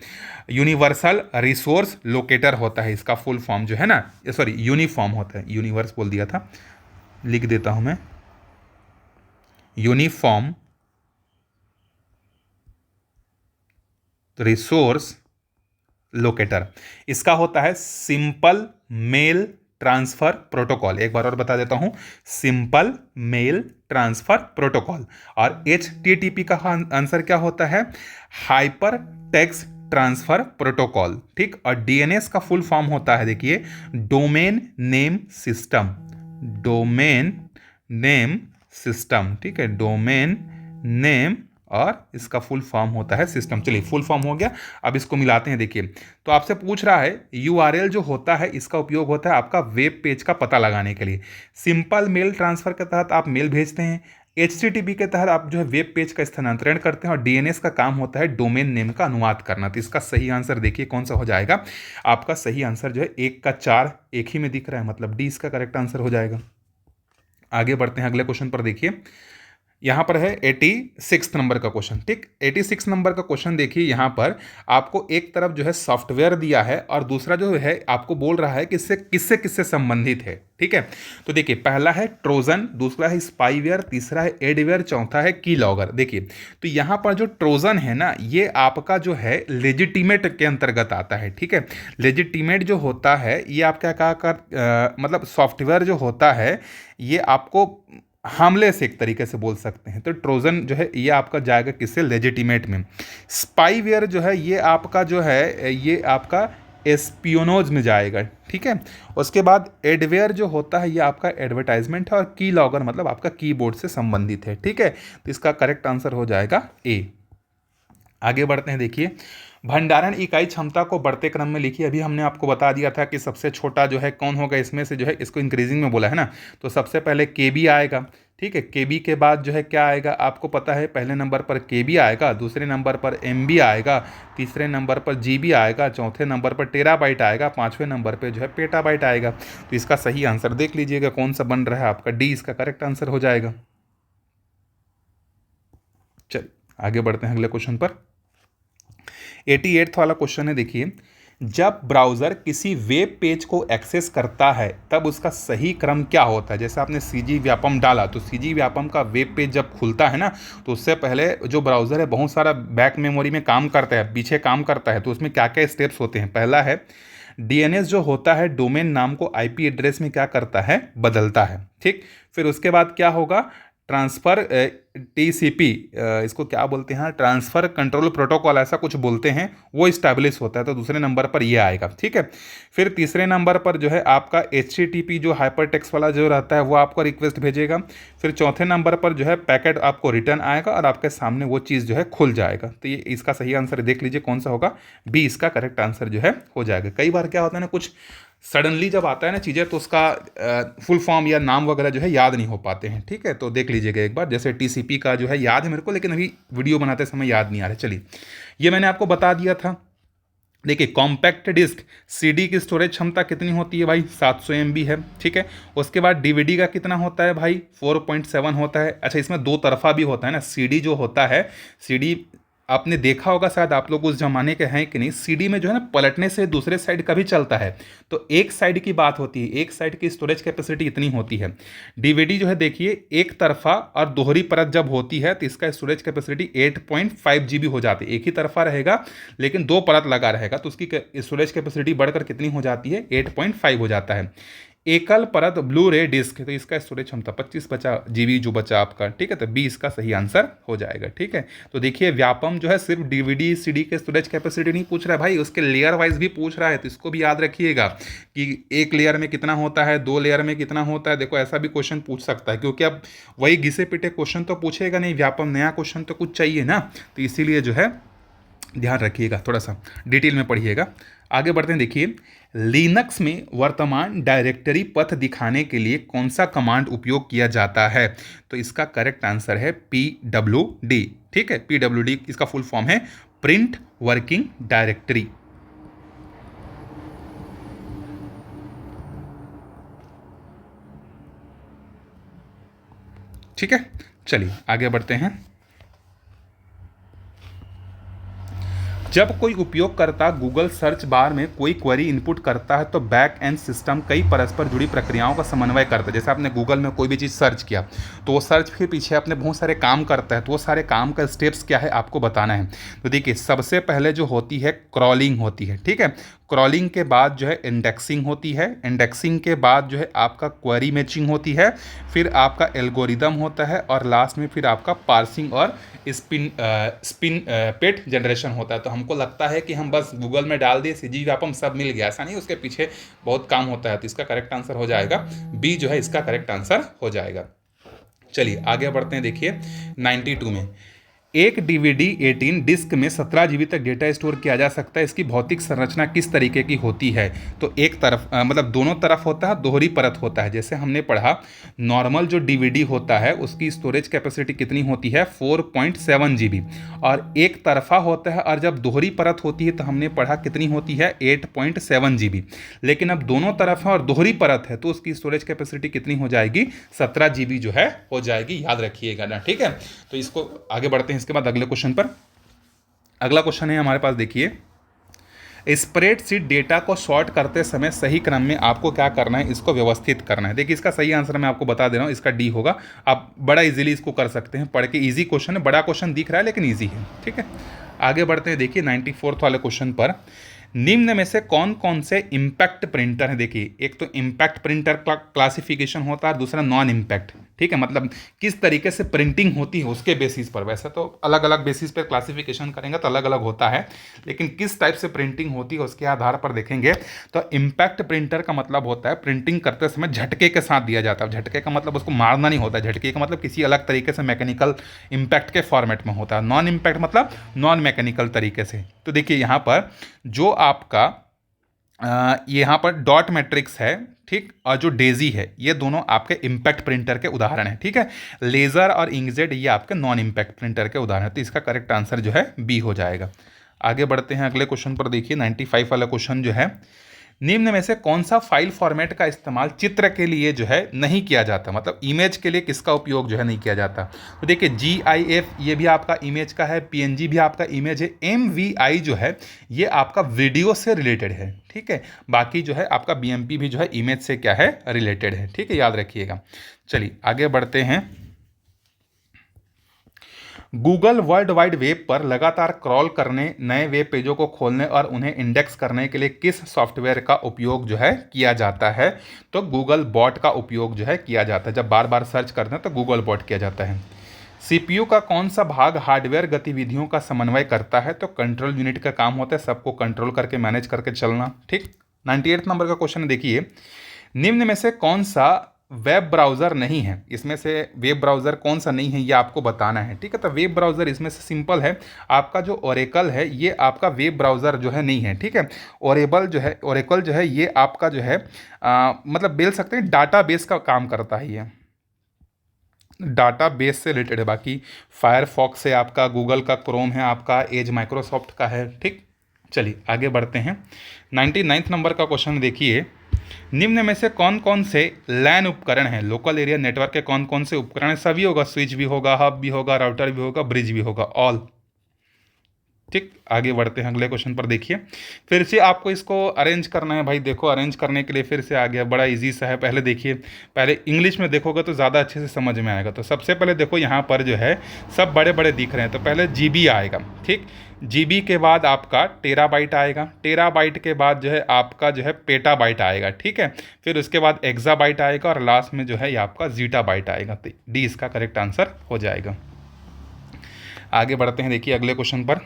यूनिवर्सल रिसोर्स लोकेटर होता है इसका फुल फॉर्म जो है ना, सॉरी यूनिफॉर्म होता है, यूनिवर्स बोल दिया था, लिख देता हूं मैं, यूनिफॉर्म रिसोर्स लोकेटर। इसका होता है सिंपल मेल ट्रांसफर प्रोटोकॉल। एक बार और बता देता हूं, सिंपल मेल ट्रांसफर प्रोटोकॉल। और HTTP का आंसर क्या होता है? हाइपर टेक्स्ट ट्रांसफर प्रोटोकॉल, ठीक। और DNS का फुल फॉर्म होता है, देखिए domain name system, domain name system, ठीक है, डोमेन नेम और इसका फुल फॉर्म होता है सिस्टम। चलिए फुल फॉर्म हो गया, अब इसको मिलाते हैं। देखिए तो आपसे पूछ रहा है URL जो होता है इसका उपयोग होता है आपका वेब पेज का पता लगाने के लिए। सिंपल मेल ट्रांसफर के तहत आप मेल भेजते हैं, HTTP के तहत आप जो है वेब पेज का स्थानांतरण करते हैं, और DNS का काम होता है डोमेन नेम का अनुवाद करना। तो इसका सही आंसर देखिए कौन सा हो जाएगा। आपका सही आंसर जो है 1 का 4 एक ही में दिख रहा है, मतलब D इसका करेक्ट आंसर हो जाएगा। आगे बढ़ते हैं अगले क्वेश्चन पर। देखिए यहाँ पर है 86 नंबर का क्वेश्चन, ठीक। 86 नंबर का क्वेश्चन देखिए, यहाँ पर आपको एक तरफ जो है सॉफ्टवेयर दिया है और दूसरा जो है आपको बोल रहा है कि इससे किससे किससे संबंधित है, ठीक है। तो देखिए पहला है ट्रोजन, दूसरा है स्पाईवेयर, तीसरा है एडवेयर, चौथा है की लॉगर। देखिए तो यहाँ पर जो ट्रोजन है ना, ये आपका जो है लेजिटिमेट के अंतर्गत आता है, ठीक है। लेजिटिमेट जो होता है ये आप क्या कहा कर मतलब सॉफ्टवेयर जो होता है ये आपको हमले से एक तरीके से बोल सकते हैं। तो ट्रोजन जो है ये आपका जाएगा किससे? लेजिटिमेट में। स्पाईवेयर जो है ये आपका जो है ये आपका एस्पियोनोज में जाएगा, ठीक है। उसके बाद एडवेयर जो होता है ये आपका एडवर्टाइजमेंट है, और की लॉगर मतलब आपका कीबोर्ड से संबंधित है, ठीक है। तो इसका करेक्ट आंसर हो जाएगा A। आगे बढ़ते हैं। देखिए भंडारण इकाई क्षमता को बढ़ते क्रम में लिखिए। अभी हमने आपको बता दिया था कि सबसे छोटा जो है कौन होगा, इसमें से जो है इसको इंक्रीजिंग में बोला है ना, तो सबसे पहले KB आएगा, ठीक है। KB के बाद जो है क्या आएगा आपको पता है, पहले नंबर पर KB आएगा, दूसरे नंबर पर MB आएगा, तीसरे नंबर पर GB आएगा, चौथे नंबर पर टेराबाइट आएगा, पाँचवें नंबर पर जो है पेटाबाइट आएगा। तो इसका सही आंसर देख लीजिएगा कौन सा बन रहा है आपका, D इसका करेक्ट आंसर हो जाएगा। चलिए आगे बढ़ते हैं अगले क्वेश्चन पर। 88 वाला क्वेश्चन है। देखिए जब ब्राउज़र किसी वेब पेज को एक्सेस करता है तब उसका सही क्रम क्या होता है? जैसे आपने CG व्यापम डाला, तो CG व्यापम का वेब पेज जब खुलता है ना, तो उससे पहले जो ब्राउज़र है बहुत सारा बैक मेमोरी में काम करता है, पीछे काम करता है। तो उसमें क्या क्या स्टेप्स होते हैं? पहला है DNS जो होता है डोमेन नाम को IP एड्रेस में क्या करता है? बदलता है, ठीक। फिर उसके बाद क्या होगा? ट्रांसफ़र TCP इसको क्या बोलते हैं, ट्रांसफ़र कंट्रोल प्रोटोकॉल ऐसा कुछ बोलते हैं, वो इस्टेब्लिश होता है। तो दूसरे नंबर पर ये आएगा, ठीक है। फिर तीसरे नंबर पर जो है आपका HTTP जो हाइपर टेक्स्ट वाला जो रहता है वो आपको रिक्वेस्ट भेजेगा। फिर चौथे नंबर पर जो है पैकेट आपको रिटर्न आएगा और आपके सामने वो चीज़ जो है खुल जाएगा। तो ये इसका सही आंसर देख लीजिए कौन सा होगा, B इसका करेक्ट आंसर जो है हो जाएगा। कई बार क्या होता है ना, कुछ सडनली जब आता है ना चीज़ें, तो उसका फुल फॉर्म या नाम वगैरह जो है याद नहीं हो पाते हैं, ठीक है। तो देख लीजिएगा एक बार, जैसे TCP का जो है याद है मेरे को, लेकिन अभी वीडियो बनाते समय याद नहीं आ रहा। चलिए ये मैंने आपको बता दिया था। देखिए कॉम्पैक्ट डिस्क CD की स्टोरेज क्षमता कितनी होती है भाई? 700 MB है, ठीक है। उसके बाद DVD का कितना होता है भाई? 4.7 होता है। अच्छा इसमें दो तरफा भी होता है ना, CD जो होता है, CD आपने देखा होगा शायद, आप लोग उस जमाने के हैं कि नहीं, CD में जो है ना पलटने से दूसरे साइड का भी चलता है। तो एक साइड की बात होती है, एक साइड की स्टोरेज कैपेसिटी इतनी होती है। DVD जो है देखिए एक तरफा और दोहरी परत जब होती है तो इसका स्टोरेज कैपेसिटी 8.5 GB हो जाती है। एक ही तरफा रहेगा लेकिन दो परत लगा रहेगा तो उसकी स्टोरेज कैपेसिटी बढ़कर कितनी हो जाती है? 8.5 हो जाता है। एकल परत ब्लू रे डिस्क, तो इसका स्टोरेज क्षमता 25 GB जो बचा आपका, ठीक है। तो बी इसका सही आंसर हो जाएगा, ठीक है। तो देखिए व्यापम जो है सिर्फ डीवीडी सीडी के स्टोरेज कैपेसिटी नहीं पूछ रहा है भाई, उसके लेयर वाइज भी पूछ रहा है। तो इसको भी याद रखिएगा कि एक लेयर में कितना होता है, दो लेयर में कितना होता है। देखो ऐसा भी क्वेश्चन पूछ सकता है, क्योंकि अब वही घिसे पिटे क्वेश्चन तो पूछेगा नहीं व्यापम, नया क्वेश्चन तो कुछ चाहिए ना। तो इसीलिए जो है ध्यान रखिएगा, थोड़ा सा डिटेल में पढ़िएगा। आगे बढ़ते हैं, देखिए लिनक्स में वर्तमान डायरेक्टरी पथ दिखाने के लिए कौन सा कमांड उपयोग किया जाता है? तो इसका करेक्ट आंसर है PWD, ठीक है। PWD इसका फुल फॉर्म है प्रिंट वर्किंग डायरेक्टरी। ठीक है, चलिए आगे बढ़ते हैं। जब कोई उपयोगकर्ता गूगल सर्च बार में कोई क्वेरी इनपुट करता है तो बैक एंड सिस्टम कई परस्पर जुड़ी प्रक्रियाओं का समन्वय करता है। जैसे आपने गूगल में कोई भी चीज़ सर्च किया तो वो सर्च के पीछे अपने बहुत सारे काम करता है, तो वो सारे काम का स्टेप्स क्या है आपको बताना है। तो देखिए सबसे पहले जो होती है क्रॉलिंग होती है, ठीक है। क्रॉलिंग के बाद जो है इंडेक्सिंग होती है, इंडेक्सिंग के बाद जो है आपका क्वेरी मैचिंग होती है, फिर आपका एल्गोरिदम होता है, और लास्ट में फिर आपका पार्सिंग और स्पिन पेट जनरेशन होता है। तो हमको लगता है कि हम बस गूगल में डाल दिए सीजी व्यापम सब मिल गया, ऐसा नहीं, उसके पीछे बहुत काम होता है। तो इसका करेक्ट आंसर हो जाएगा बी, जो है इसका करेक्ट आंसर हो जाएगा। चलिए आगे बढ़ते हैं, देखिए 92 में एक DVD 18 डिस्क में 17 GB तक डेटा स्टोर किया जा सकता है। इसकी भौतिक संरचना किस तरीके की होती है? तो एक तरफ मतलब दोनों तरफ होता है, दोहरी परत होता है। जैसे हमने पढ़ा नॉर्मल जो DVD होता है उसकी स्टोरेज कैपेसिटी कितनी होती है 4.7 GB, और एक तरफा होता है, और जब दोहरी परत होती है तो हमने पढ़ा कितनी होती है 8.7 GB। लेकिन अब दोनों तरफ है और दोहरी परत है तो उसकी स्टोरेज कैपेसिटी कितनी हो जाएगी 17 GB जो है हो जाएगी, याद रखिएगा ना, ठीक है। तो इसको आगे बढ़ते हैं। इसके बाद अगले क्वेश्चन पर, अगला क्वेश्चन है हमारे पास, देखिए स्प्रेडशीट डेटा को सॉर्ट करते समय सही क्रम में आपको क्या करना है, इसको व्यवस्थित करना है। देखिए इसका सही आंसर मैं आपको बता दे रहा हूँ, इसका डी होगा। आप बड़ा इजीली इसको कर सकते हैं, पढ़ के इजी क्वेश्चन है, बड़ा क्वेश्चन दिख रहा है लेकिन इजी है, ठीक है। आगे बढ़ते हैं, देखिए 94 वाले क्वेश्चन पर, निम्न में से कौन कौन से इम्पैक्ट प्रिंटर है? देखिए एक तो इम्पैक्ट प्रिंटर का क्लासिफिकेशन होता है, दूसरा नॉन इम्पैक्ट, ठीक है। मतलब किस तरीके से प्रिंटिंग होती है उसके बेसिस पर, वैसे तो अलग अलग बेसिस पर क्लासिफिकेशन करेंगे तो अलग अलग होता है, लेकिन किस टाइप से प्रिंटिंग होती है उसके आधार पर देखेंगे। तो इम्पैक्ट प्रिंटर का मतलब होता है प्रिंटिंग करते समय झटके के साथ दिया जाता है। झटके का मतलब उसको मारना नहीं होता है, झटके का मतलब किसी अलग तरीके से मैकेनिकल इम्पैक्ट के फॉर्मेट में होता है। नॉन इम्पैक्ट मतलब नॉन मैकेनिकल तरीके से। तो देखिए यहाँ पर जो आपका यहाँ पर डॉट मैट्रिक्स है, ठीक, और जो डेजी है, ये दोनों आपके इम्पैक्ट प्रिंटर के उदाहरण हैं, ठीक है। लेज़र और इंकजेट ये आपके नॉन इम्पैक्ट प्रिंटर के उदाहरण हैं। तो इसका करेक्ट आंसर जो है बी हो जाएगा। आगे बढ़ते हैं अगले क्वेश्चन पर, देखिए 95 वाला क्वेश्चन जो है, निम्न में से कौन सा फाइल फॉर्मेट का इस्तेमाल चित्र के लिए जो है नहीं किया जाता? मतलब इमेज के लिए किसका उपयोग जो है नहीं किया जाता? तो देखिए GIF ये भी आपका इमेज का है, PNG भी आपका इमेज है, MVI जो है ये आपका वीडियो से रिलेटेड है, ठीक है। बाकी जो है आपका BMP भी जो है इमेज से क्या है रिलेटेड है, ठीक है, याद रखिएगा। चलिए आगे बढ़ते हैं। गूगल वर्ल्ड वाइड वेब पर लगातार क्रॉल करने, नए वेब पेजों को खोलने और उन्हें इंडेक्स करने के लिए किस सॉफ्टवेयर का उपयोग जो है किया जाता है? तो गूगल बॉट का उपयोग जो है किया जाता है। जब बार बार सर्च करते हैं तो गूगल बॉट किया जाता है। CPU का कौन सा भाग हार्डवेयर गतिविधियों का समन्वय करता है? तो कंट्रोल यूनिट का काम होता है सबको कंट्रोल करके मैनेज करके चलना, ठीक। 98 नंबर का क्वेश्चन देखिए, निम्न में से कौन सा वेब ब्राउज़र नहीं है? इसमें से वेब ब्राउज़र कौन सा नहीं है ये आपको बताना है, ठीक है। तो वेब ब्राउज़र इसमें से सिंपल है, आपका जो ओरेकल है ये आपका वेब ब्राउज़र जो है नहीं है, ठीक है। ओरेकल जो है ये आपका जो है मतलब बोल सकते हैं डाटाबेस का काम करता है, ये डाटाबेस से रिलेटेड है। बाकी फायरफॉक्स से आपका गूगल का क्रोम है, आपका एज माइक्रोसॉफ्ट का है, ठीक। चलिए आगे बढ़ते हैं। 99 नंबर का क्वेश्चन देखिए, निम्न में से कौन कौन से लैन उपकरण हैं? लोकल एरिया नेटवर्क के कौन कौन से उपकरण हैं? सभी होगा, स्विच भी होगा, हब भी होगा, राउटर भी होगा, ब्रिज भी होगा, ऑल, ठीक, आगे बढ़ते हैं अगले क्वेश्चन पर। देखिए फिर से आपको इसको अरेंज करना है भाई। देखो अरेंज करने के लिए फिर से आ गया, बड़ा इजी सा है। पहले देखिए, पहले इंग्लिश में देखोगे तो ज़्यादा अच्छे से समझ में आएगा। तो सबसे पहले देखो यहाँ पर जो है सब बड़े बड़े दिख रहे हैं, तो पहले जीबी आएगा। ठीक, जीबी के बाद आपका टेराबाइट आएगा, टेराबाइट के बाद जो है आपका जो है पेटाबाइट आएगा। ठीक है, फिर उसके बाद एक्साबाइट आएगा और लास्ट में जो है ये आपका जीटाबाइट आएगा। तो डी इसका करेक्ट आंसर हो जाएगा। आगे बढ़ते हैं, देखिए अगले क्वेश्चन पर।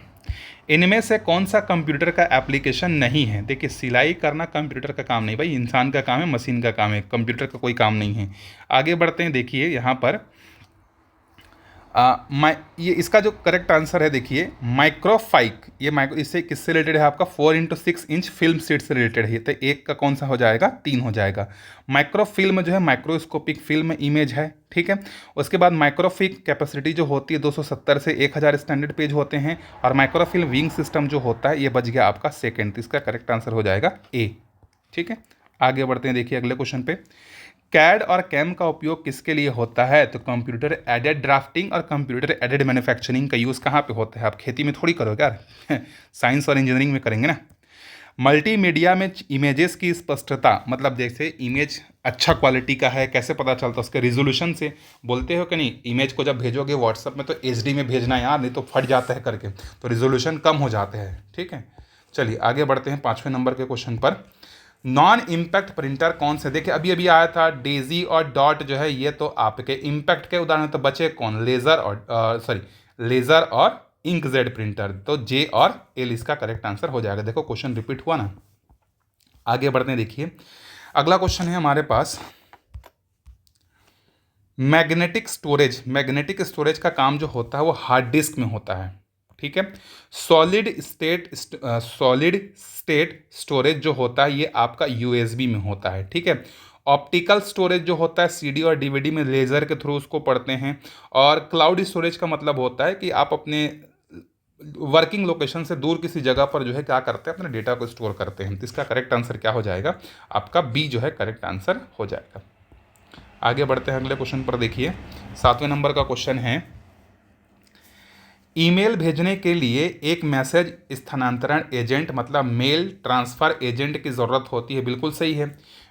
इनमें से कौन सा कंप्यूटर का एप्लीकेशन नहीं है? देखिए सिलाई करना कंप्यूटर का काम नहीं भाई, इंसान का काम है, मशीन का काम है, कंप्यूटर का कोई काम नहीं है। आगे बढ़ते हैं, देखिए यहाँ पर ये इसका जो करेक्ट आंसर है, देखिए माइक्रोफाइक। ये माइक्रो इससे किससे रिलेटेड है? आपका 4x6 इंच फिल्म सीट से रिलेटेड है। तो एक का कौन सा हो जाएगा? 3 हो जाएगा। माइक्रोफिल्म जो है माइक्रोस्कोपिक फिल्म इमेज है। ठीक है, उसके बाद माइक्रोफिक कैपेसिटी जो होती है 270 से 1000 स्टैंडर्ड पेज होते हैं। और माइक्रोफिल्म विंग सिस्टम जो होता है ये बच गया आपका सेकेंड। तो इसका करेक्ट आंसर हो जाएगा ए। ठीक है, आगे बढ़ते हैं, देखिए अगले क्वेश्चन पे। कैड और कैम का उपयोग किसके लिए होता है? तो कंप्यूटर एडेड ड्राफ्टिंग और कंप्यूटर एडेड मैन्युफैक्चरिंग का यूज़ कहाँ पे होता है? आप खेती में थोड़ी करोगे यार साइंस और इंजीनियरिंग में करेंगे ना। मल्टीमीडिया में इमेजेस की स्पष्टता, मतलब जैसे इमेज अच्छा क्वालिटी का है, कैसे पता चलता है? उसके रिजोल्यूशन से। बोलते हो कि नहीं, इमेज को जब भेजोगे व्हाट्सअप में तो HD में भेजना यार, नहीं तो फट जाता है करके, तो रिजोल्यूशन कम हो जाते हैं। ठीक है, चलिए आगे बढ़ते हैं 5वें नंबर के क्वेश्चन पर। नॉन इम्पैक्ट प्रिंटर कौन से? देखिए अभी अभी आया था डेजी और डॉट जो है, ये तो आपके इम्पैक्ट के उदाहरण। तो बचे कौन? लेज़र और लेज़र और इंकजेट प्रिंटर। तो जे और एल इसका करेक्ट आंसर हो जाएगा। देखो क्वेश्चन रिपीट हुआ ना। आगे बढ़ते हैं, देखिए अगला क्वेश्चन है हमारे पास मैग्नेटिक स्टोरेज। मैग्नेटिक स्टोरेज का काम जो होता है वो हार्ड डिस्क में होता है। ठीक है, सॉलिड स्टेट स्टोरेज जो होता है ये आपका USB में होता है। ठीक है, ऑप्टिकल स्टोरेज जो होता है CD और DVD में लेज़र के थ्रू उसको पढ़ते हैं। और क्लाउड स्टोरेज का मतलब होता है कि आप अपने वर्किंग लोकेशन से दूर किसी जगह पर जो है क्या करते हैं, अपने डेटा को स्टोर करते हैं। तो इसका करेक्ट आंसर क्या हो जाएगा? आपका बी जो है करेक्ट आंसर हो जाएगा। आगे बढ़ते हैं अगले क्वेश्चन पर। देखिए 7वें नंबर का क्वेश्चन है, ईमेल भेजने के लिए एक मैसेज स्थानांतरण एजेंट मतलब मेल ट्रांसफ़र एजेंट की ज़रूरत होती है। बिल्कुल सही है।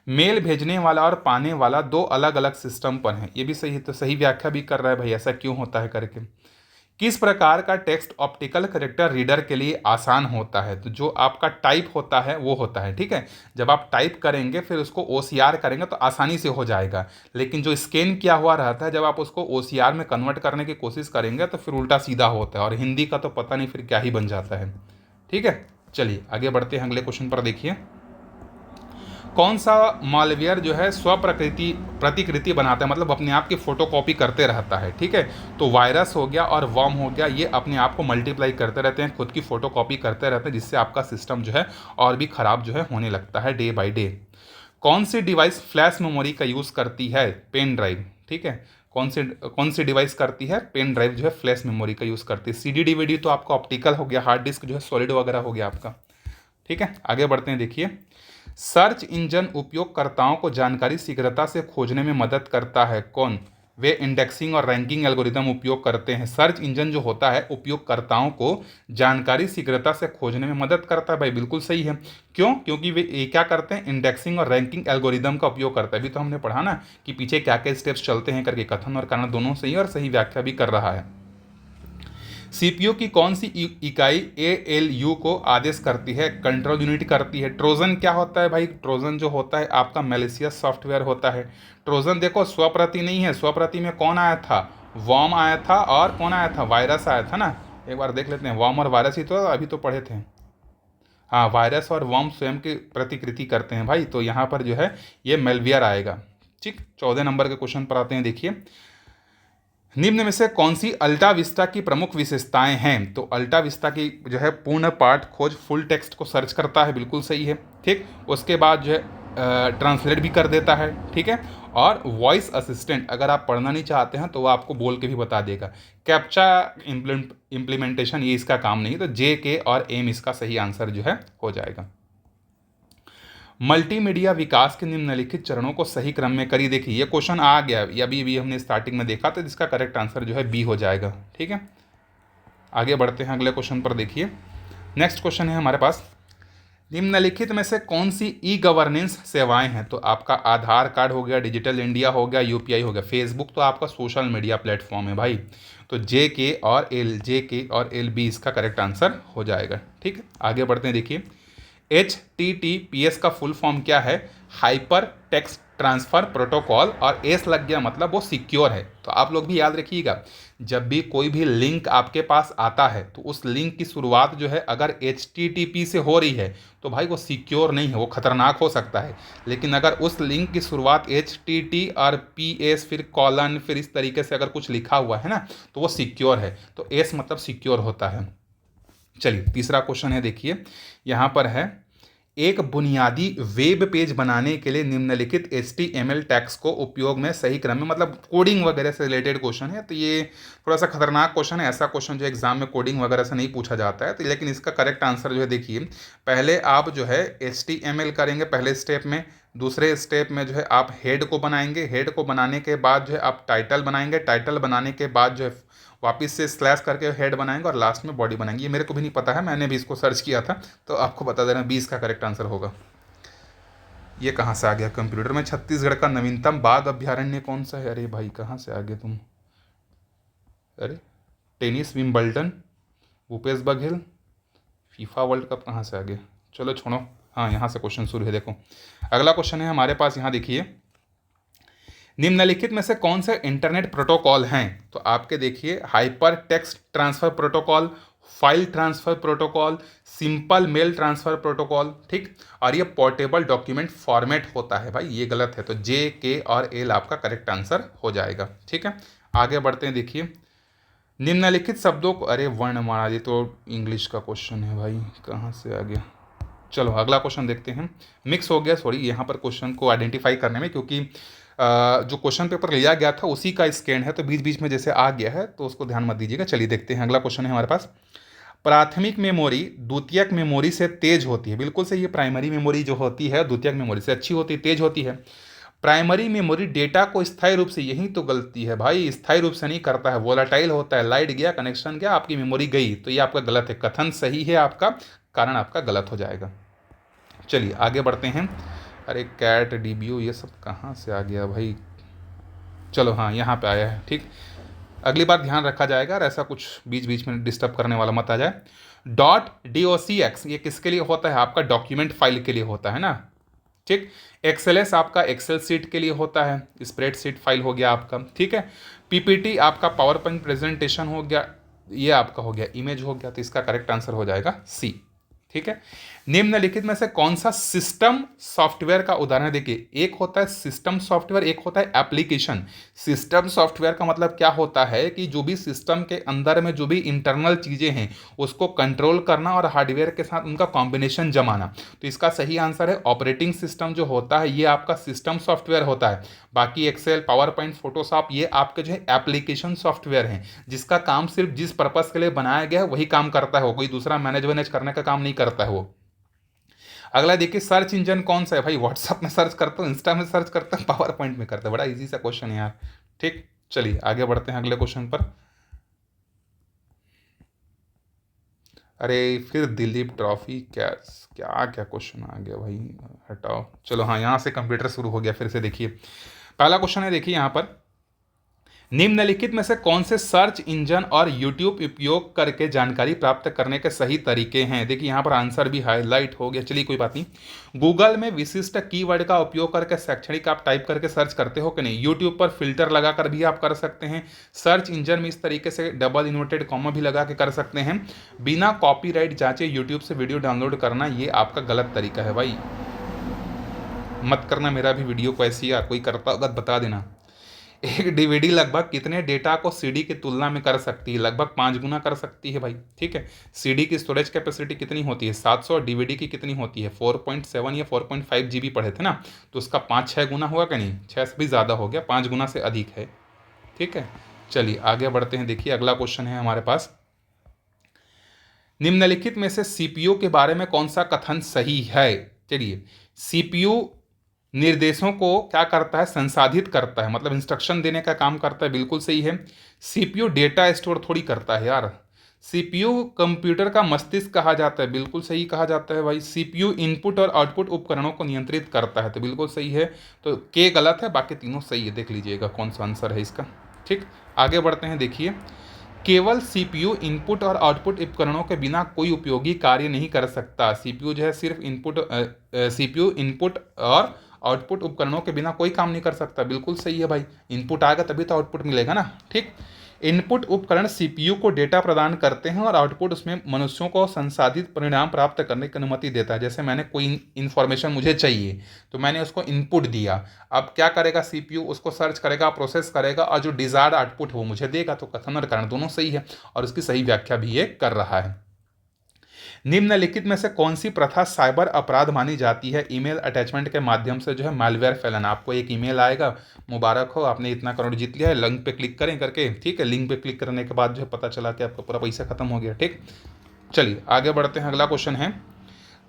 मेल भेजने वाला और पाने वाला दो अलग अलग सिस्टम पर हैं, ये भी सही है। तो सही व्याख्या भी कर रहा है भाई, ऐसा क्यों होता है करके। किस प्रकार का टेक्स्ट ऑप्टिकल करेक्टर रीडर के लिए आसान होता है? तो जो आपका टाइप होता है वो होता है। ठीक है, जब आप टाइप करेंगे फिर उसको OCR करेंगे तो आसानी से हो जाएगा। लेकिन जो स्कैन किया हुआ रहता है, जब आप उसको OCR में कन्वर्ट करने की कोशिश करेंगे तो फिर उल्टा सीधा होता है, और हिंदी का तो पता नहीं फिर क्या ही बन जाता है। ठीक है, चलिए आगे बढ़ते हैं अगले क्वेश्चन पर। देखिए कौन सा मालवेयर जो है प्रतिकृति बनाता है, मतलब अपने आप की फोटोकॉपी करते रहता है। ठीक है, तो वायरस हो गया और वर्म हो गया, ये अपने आप को मल्टीप्लाई करते रहते हैं, खुद की फोटोकॉपी करते रहते हैं, जिससे आपका सिस्टम जो है और भी ख़राब जो है होने लगता है डे बाई डे। कौन सी डिवाइस फ्लैश मेमोरी का यूज़ करती है? Pen drive. ठीक है, कौन सी डिवाइस करती है? पेन ड्राइव जो है फ्लैश मेमोरी का यूज़ करती है। CD DVD तो आपका ऑप्टिकल हो गया, हार्ड डिस्क जो है सॉलिड वगैरह हो गया आपका। ठीक है, आगे बढ़ते हैं। देखिए सर्च इंजन उपयोगकर्ताओं को जानकारी शीघ्रता से खोजने में मदद करता है। कौन? वे इंडेक्सिंग और रैंकिंग एल्गोरिदम उपयोग करते हैं। सर्च इंजन जो होता है उपयोगकर्ताओं को जानकारी शीघ्रता से खोजने में मदद करता है। भाई बिल्कुल सही है। क्यों? क्योंकि वे ये क्या करते हैं? इंडेक्सिंग और रैंकिंग एल्गोरिदम का उपयोग करता है। अभी तो हमने पढ़ा ना कि पीछे क्या क्या स्टेप्स चलते हैं करके। कथन और कारण दोनों सही और सही व्याख्या भी कर रहा है। CPU की कौन सी इकाई ALU को आदेश करती है? कंट्रोल यूनिट करती है। ट्रोजन क्या होता है भाई? ट्रोजन जो होता है आपका मैलिशियस सॉफ्टवेयर होता है। ट्रोजन देखो स्वप्रति नहीं है, स्वप्रति में कौन आया था? वर्म आया था, और कौन आया था? वायरस आया था ना। एक बार देख लेते हैं, वर्म और वायरस ही तो अभी तो पढ़े थे। हाँ, वायरस और वर्म स्वयं की प्रतिकृति करते हैं भाई, तो यहाँ पर जो है ये मेलवियर आएगा। ठीक, 14 नंबर के क्वेश्चन पर आते हैं। देखिए निम्न में से कौन सी अल्टा विस्टा की प्रमुख विशेषताएं हैं? तो अल्टा विस्टा की जो है पूर्ण पाठ खोज फुल टेक्स्ट को सर्च करता है। बिल्कुल सही है। ठीक, उसके बाद जो है ट्रांसलेट भी कर देता है। ठीक है, और वॉइस असिस्टेंट अगर आप पढ़ना नहीं चाहते हैं तो वो आपको बोल के भी बता देगा। कैप्चा इम्प्लीमेंटेशन ये इसका काम नहीं, तो JK और M इसका सही आंसर जो है हो जाएगा। मल्टीमीडिया विकास के निम्नलिखित चरणों को सही क्रम में करिए। देखिए ये क्वेश्चन आ गया, ये अभी हमने स्टार्टिंग में देखा, तो इसका करेक्ट आंसर जो है B हो जाएगा। ठीक है, आगे बढ़ते हैं अगले क्वेश्चन पर। देखिए नेक्स्ट क्वेश्चन है हमारे पास, निम्नलिखित में से कौन सी ई गवर्नेंस सेवाएं हैं? तो आपका आधार कार्ड हो गया, डिजिटल इंडिया हो गया, यूपीआई हो गया, फेसबुक तो आपका सोशल मीडिया प्लेटफॉर्म है भाई। तो जे के और एल बी इसका करेक्ट आंसर हो जाएगा। ठीक है, आगे बढ़ते हैं। देखिए HTTPS का फुल फॉर्म क्या है? हाइपर टेक्स्ट ट्रांसफ़र प्रोटोकॉल, और एस लग गया मतलब वो सिक्योर है। तो आप लोग भी याद रखिएगा, जब भी कोई भी लिंक आपके पास आता है तो उस लिंक की शुरुआत जो है अगर HTTP से हो रही है तो भाई वो सिक्योर नहीं है, वो खतरनाक हो सकता है। लेकिन अगर उस लिंक की शुरुआत HTT और PS फिर कॉलन फिर इस तरीके से अगर कुछ लिखा हुआ है ना तो वो सिक्योर है। तो एस मतलब सिक्योर होता है। चलिए तीसरा क्वेश्चन है, देखिए यहाँ पर है, एक बुनियादी वेब पेज बनाने के लिए निम्नलिखित HTML टैग्स को उपयोग में सही क्रम में, मतलब कोडिंग वगैरह से रिलेटेड क्वेश्चन है। तो ये थोड़ा सा खतरनाक क्वेश्चन है, ऐसा क्वेश्चन जो एग्जाम में कोडिंग वगैरह से नहीं पूछा जाता है। तो लेकिन इसका करेक्ट आंसर जो है, देखिए पहले आप जो है HTML करेंगे पहले स्टेप में, दूसरे स्टेप में जो है आप हेड को बनाएंगे, हेड को बनाने के बाद जो है आप टाइटल बनाएंगे, टाइटल बनाने के बाद जो है वापस से स्लैश करके हेड बनाएंगे और लास्ट में बॉडी बनाएंगे। ये मेरे को भी नहीं पता है, मैंने भी इसको सर्च किया था, तो आपको बता दे रहा हूँ 20 का करेक्ट आंसर होगा। ये कहाँ से आ गया कंप्यूटर में? छत्तीसगढ़ का नवीनतम बाघ अभ्यारण्य कौन सा है? अरे भाई कहाँ से आ गए तुम? अरे tennis Wimbledon, Bhupesh Baghel, FIFA world cup कहाँ से आ गए? चलो छोड़ो, हाँ यहाँ से क्वेश्चन शुरू है। देखो अगला क्वेश्चन है हमारे पास, यहाँ देखिए, निम्नलिखित में से कौन से इंटरनेट प्रोटोकॉल हैं? तो आपके देखिए hyper text transfer protocol, file transfer protocol, simple mail transfer protocol, ठीक, और ये पोर्टेबल डॉक्यूमेंट फॉर्मेट होता है भाई, ये गलत है। तो JK और L आपका करेक्ट आंसर हो जाएगा। ठीक है, आगे बढ़ते हैं। देखिए निम्नलिखित शब्दों को, अरे वर्णमाला, ये तो इंग्लिश का क्वेश्चन है भाई, कहाँ से आ गया? चलो अगला क्वेश्चन देखते हैं। मिक्स हो गया, सॉरी, यहाँ पर क्वेश्चन को आइडेंटिफाई करने में, क्योंकि जो क्वेश्चन पेपर लिया गया था उसी का स्कैन है, तो बीच बीच में जैसे आ गया है तो उसको ध्यान मत दीजिएगा। चलिए देखते हैं अगला क्वेश्चन है हमारे पास, प्राथमिक मेमोरी द्वितीयक मेमोरी से तेज होती है। बिल्कुल सही है, प्राइमरी मेमोरी जो होती है द्वितीयक मेमोरी से अच्छी होती है, तेज होती है। प्राइमरी मेमोरी डेटा को स्थायी रूप से, यही तो गलती है भाई, स्थायी रूप से नहीं करता है, वोलाटाइल होता है, लाइट गया, कनेक्शन गया, आपकी मेमोरी गई। तो ये आपका गलत है, कथन सही है आपका, कारण आपका गलत हो जाएगा। चलिए आगे बढ़ते हैं। अरे कैट DBO ये सब कहाँ से आ गया भाई? चलो हाँ यहाँ पे आया है, ठीक, अगली बार ध्यान रखा जाएगा और ऐसा कुछ बीच बीच में डिस्टर्ब करने वाला मत आ जाए। .docx ये किसके लिए होता है? आपका डॉक्यूमेंट फाइल के लिए होता है ना, ठीक। XLS आपका एक्सेल सीट के लिए होता है, स्प्रेड सीट फाइल हो गया आपका, ठीक है। PPT आपका पावर पॉइंट प्रेजेंटेशन हो गया, ये आपका हो गया इमेज हो गया, तो इसका करेक्ट आंसर हो जाएगा C। ठीक है, निम्नलिखित में से कौन सा सिस्टम सॉफ्टवेयर का उदाहरण? देखिए एक होता है सिस्टम सॉफ्टवेयर, एक होता है एप्लीकेशन। सिस्टम सॉफ्टवेयर का मतलब क्या होता है कि जो भी सिस्टम के अंदर में जो भी इंटरनल चीजें हैं उसको कंट्रोल करना और हार्डवेयर के साथ उनका कॉम्बिनेशन जमाना। तो इसका सही आंसर है ऑपरेटिंग सिस्टम जो होता है ये आपका सिस्टम सॉफ्टवेयर होता है। बाकी एक्सेल, पावर पॉइंट, फोटोशॉप ये आपके जो है एप्लीकेशन सॉफ्टवेयर हैं, जिसका काम सिर्फ जिस पर्पस के लिए बनाया गया है वही काम करता है, वो कोई दूसरा मैनेज करने का काम नहीं करता है वो। अगला देखिए, सर्च इंजन कौन सा है भाई? व्हाट्सएप में सर्च करता हूँ, इंस्टा में सर्च करता हूँ, पावर पॉइंट में करता है, बड़ा इजी सा क्वेश्चन है यार। ठीक, चलिए आगे बढ़ते हैं अगले क्वेश्चन पर। अरे फिर दिलीप ट्रॉफी, क्या क्या क्या क्वेश्चन आ गया भाई, हटाओ। चलो हाँ यहाँ से कंप्यूटर शुरू हो गया फिर से। देखिए पहला क्वेश्चन है, देखिए यहाँ पर, निम्नलिखित में से कौन से सर्च इंजन और यूट्यूब उपयोग करके जानकारी प्राप्त करने के सही तरीके हैं? देखिए यहाँ पर आंसर भी हाईलाइट हो गया, चलिए कोई बात नहीं। गूगल में विशिष्ट कीवर्ड का उपयोग करके शैक्षणिक आप टाइप करके सर्च करते हो कि नहीं? यूट्यूब पर फिल्टर लगाकर भी आप कर सकते हैं। सर्च इंजन में इस तरीके से डबल इन्वर्टेड कॉमा भी लगा के कर सकते हैं। बिना कॉपीराइट जांचे यूट्यूब से वीडियो डाउनलोड करना ये आपका गलत तरीका है भाई, मत करना। मेरा भी वीडियो को ऐसी यार कोई करता होगा बता देना। एक DVD लगभग कितने डेटा को CD की तुलना में कर सकती है? लगभग 5 गुना कर सकती है भाई, ठीक है। CD की स्टोरेज कैपेसिटी कितनी होती है? 700। DVD की कितनी होती है? 4.7 या 4.5 GB पढ़े थे ना, तो उसका 5-6 गुना होगा कि नहीं? 6 से भी ज़्यादा हो गया, 5 गुना से अधिक है, ठीक है। चलिए आगे बढ़ते हैं। देखिए अगला क्वेश्चन है हमारे पास, निम्नलिखित में से CPU के बारे में कौन सा कथन सही है? चलिए CPU निर्देशों को क्या करता है? संसाधित करता है, मतलब इंस्ट्रक्शन देने का काम करता है, बिल्कुल सही है। CPU डेटा स्टोर थोड़ी करता है यार, सीपीयू कंप्यूटर का मस्तिष्क कहा जाता है, बिल्कुल सही कहा जाता है भाई। सीपीयू इनपुट और आउटपुट उपकरणों को नियंत्रित करता है, तो बिल्कुल सही है। तो के गलत है, बाकी तीनों सही है, देख लीजिएगा कौन सा आंसर है इसका। ठीक, आगे बढ़ते हैं। देखिए, केवल सीपीयू इनपुट और आउटपुट उपकरणों के बिना कोई उपयोगी कार्य नहीं कर सकता। सीपीयू जो है सिर्फ सीपीयू इनपुट और आउटपुट उपकरणों के बिना कोई काम नहीं कर सकता, बिल्कुल सही है भाई। इनपुट आएगा तभी तो आउटपुट मिलेगा ना। ठीक, इनपुट उपकरण सीपीयू को डेटा प्रदान करते हैं और आउटपुट उसमें मनुष्यों को संसाधित परिणाम प्राप्त करने की अनुमति देता है। जैसे मैंने कोई इन्फॉर्मेशन मुझे चाहिए तो मैंने उसको इनपुट दिया, अब क्या करेगा सीपीयू, उसको सर्च करेगा, प्रोसेस करेगा और जो डिजायर्ड आउटपुट वो मुझे देगा। तो कथन और कारण दोनों सही है और उसकी सही व्याख्या भी ये कर रहा है। निम्नलिखित में से कौन सी प्रथा साइबर अपराध मानी जाती है? ईमेल अटैचमेंट के माध्यम से जो है मालवेयर फैलाना। आपको एक ईमेल आएगा, मुबारक हो आपने इतना करोड़ जीत लिया है, लिंक पे क्लिक करें करके, ठीक है। लिंक पे क्लिक करने के बाद जो है पता चला कि आपका पूरा पैसा खत्म हो गया। ठीक, चलिए आगे बढ़ते हैं। अगला क्वेश्चन है,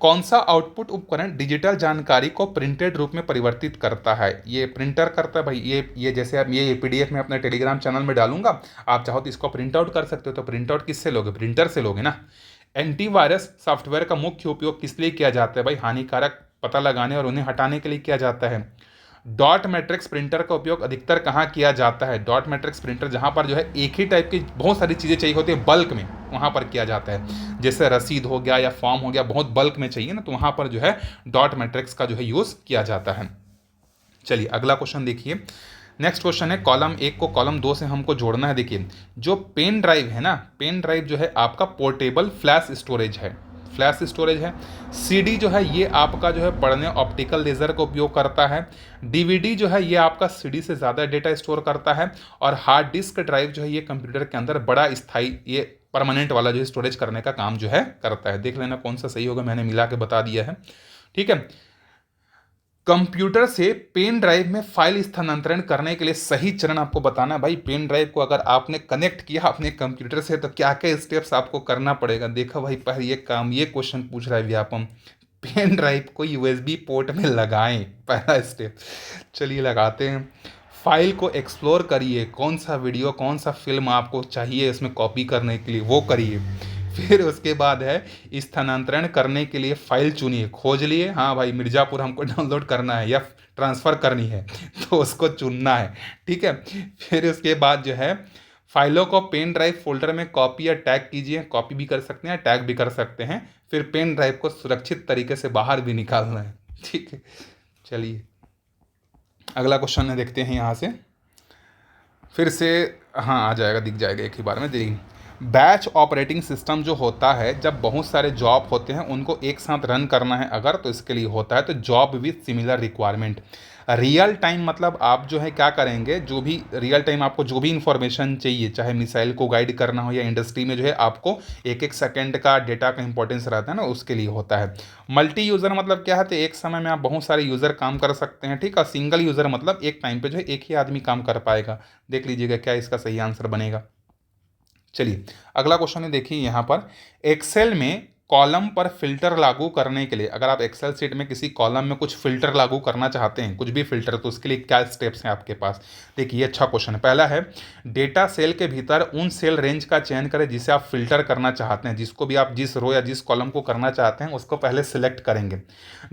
कौन सा आउटपुट उपकरण डिजिटल जानकारी को प्रिंटेड रूप में परिवर्तित करता है? ये प्रिंटर करता है भाई। ये जैसे आप ये पीडीएफ में अपने टेलीग्राम चैनल में डालूंगा, आप चाहो तो इसको प्रिंट आउट कर सकते हो। तो प्रिंट आउट किससे लोगे? प्रिंटर से लोगे ना। एंटीवायरस सॉफ्टवेयर का मुख्य उपयोग किस लिए किया जाता है भाई? हानिकारक पता लगाने और उन्हें हटाने के लिए किया जाता है। डॉट मैट्रिक्स प्रिंटर का उपयोग अधिकतर कहाँ किया जाता है? डॉट मैट्रिक्स प्रिंटर जहाँ पर जो है एक ही टाइप की बहुत सारी चीज़ें चाहिए होती है बल्क में, वहाँ पर किया जाता है। जैसे रसीद हो गया या फॉर्म हो गया, बहुत बल्क में चाहिए ना, तो वहाँ पर जो है डॉट मैट्रिक्स का जो है यूज़ किया जाता है। चलिए अगला क्वेश्चन देखिए। नेक्स्ट क्वेश्चन है, कॉलम 1 को कॉलम 2 से हमको जोड़ना है। देखिए, जो पेन ड्राइव है ना, पेन ड्राइव जो है आपका पोर्टेबल फ्लैश स्टोरेज है, फ्लैश स्टोरेज है। सीडी जो है ये आपका जो है पढ़ने ऑप्टिकल लेज़र का उपयोग करता है। डीवीडी जो है ये आपका सीडी से ज़्यादा डेटा स्टोर करता है। और हार्ड डिस्क ड्राइव जो है ये कंप्यूटर के अंदर बड़ा स्थायी, ये परमानेंट वाला जो स्टोरेज करने का काम जो है करता है। देख लेना कौन सा सही होगा, मैंने मिला के बता दिया है। ठीक है, कंप्यूटर से पेन ड्राइव में फाइल स्थानांतरण करने के लिए सही चरण आपको बताना है भाई। पेन ड्राइव को अगर आपने कनेक्ट किया अपने कंप्यूटर से तो क्या क्या स्टेप्स आपको करना पड़ेगा। देखो भाई, पहले ये काम, ये क्वेश्चन पूछ रहा है व्यापम, पेन ड्राइव को यूएसबी पोर्ट में लगाएं, पहला स्टेप। चलिए लगाते हैं। फाइल को एक्सप्लोर करिए, कौन सा वीडियो कौन सा फिल्म आपको चाहिए इसमें कॉपी करने के लिए वो करिए। फिर उसके बाद है स्थानांतरण करने के लिए फाइल चुनिए, खोज लिए, हाँ भाई मिर्ज़ापुर हमको डाउनलोड करना है या ट्रांसफ़र करनी है तो उसको चुनना है। ठीक है, फिर उसके बाद जो है फाइलों को पेन ड्राइव फोल्डर में कॉपी या टैग कीजिए, कॉपी भी कर सकते हैं टैग भी कर सकते हैं। फिर पेन ड्राइव को सुरक्षित तरीके से बाहर भी निकालना है। ठीक है, चलिए अगला क्वेश्चन है, देखते हैं यहाँ से फिर से, हाँ आ जाएगा, दिख जाएगा एक ही बार में। देखिए, बैच ऑपरेटिंग सिस्टम जो होता है, जब बहुत सारे जॉब होते हैं उनको एक साथ रन करना है अगर, तो इसके लिए होता है तो job with similar requirement. Real time मतलब आप जो है क्या करेंगे, जो भी रियल टाइम आपको जो भी इंफॉर्मेशन चाहिए, चाहे मिसाइल को गाइड करना हो या इंडस्ट्री में जो है आपको एक एक सेकंड का डेटा का इंपॉर्टेंस रहता है ना, उसके लिए होता है। मल्टी यूज़र मतलब क्या है, तो एक समय में आप बहुत सारे यूज़र काम कर सकते हैं। ठीक है, सिंगल यूज़र मतलब एक टाइम पे जो है एक ही आदमी काम कर पाएगा। देख लीजिएगा क्या इसका सही आंसर बनेगा। चलिए अगला क्वेश्चन है, देखिए यहाँ पर एक्सेल में कॉलम पर फिल्टर लागू करने के लिए, अगर आप एक्सेल शीट में किसी कॉलम में कुछ फिल्टर लागू करना चाहते हैं, कुछ भी फिल्टर, तो उसके लिए क्या स्टेप्स हैं आपके पास। देखिए अच्छा क्वेश्चन है। पहला है, डेटा सेल के भीतर उन सेल रेंज का चयन करें जिसे आप फिल्टर करना चाहते हैं। जिसको भी आप जिस रो या जिस कॉलम को करना चाहते हैं उसको पहले सिलेक्ट करेंगे।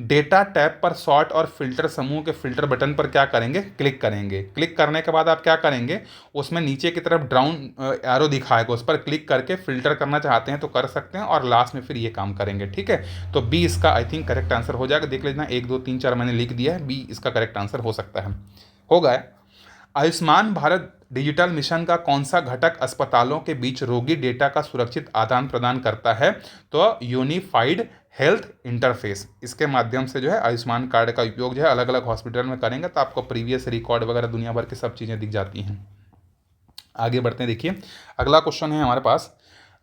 डेटा टैब पर सॉर्ट और फिल्टर समूह के फिल्टर बटन पर क्या करेंगे, क्लिक करेंगे। क्लिक करने के बाद आप क्या करेंगे, उसमें नीचे की तरफ डाउन एरो दिखाएगा, उस पर क्लिक करके फिल्टर करना चाहते हैं तो कर सकते हैं, और लास्ट में फिर ये काम करेंगे। ठीक है, तो बी इसका आई थिंक करेक्ट आंसर हो जाएगा। देख लेना, 1 2 3 4 मैंने लिख दिया है, बी इसका करेक्ट आंसर हो सकता है। हो गया। आयुष्मान भारत डिजिटल मिशन का कौन सा घटक अस्पतालों के बीच रोगी डेटा का सुरक्षित आदान प्रदान करता है, तो यूनिफाइड हेल्थ इंटरफेस। इसके माध्यम से जो है आयुष्मान कार्ड का उपयोग जो है अलग अलग हॉस्पिटल में करेंगे तो आपको प्रीवियस रिकॉर्ड वगैरह दुनिया भर की सब चीज़ें दिख जाती हैं। आगे बढ़ते हैं। देखिए अगला क्वेश्चन है हमारे पास,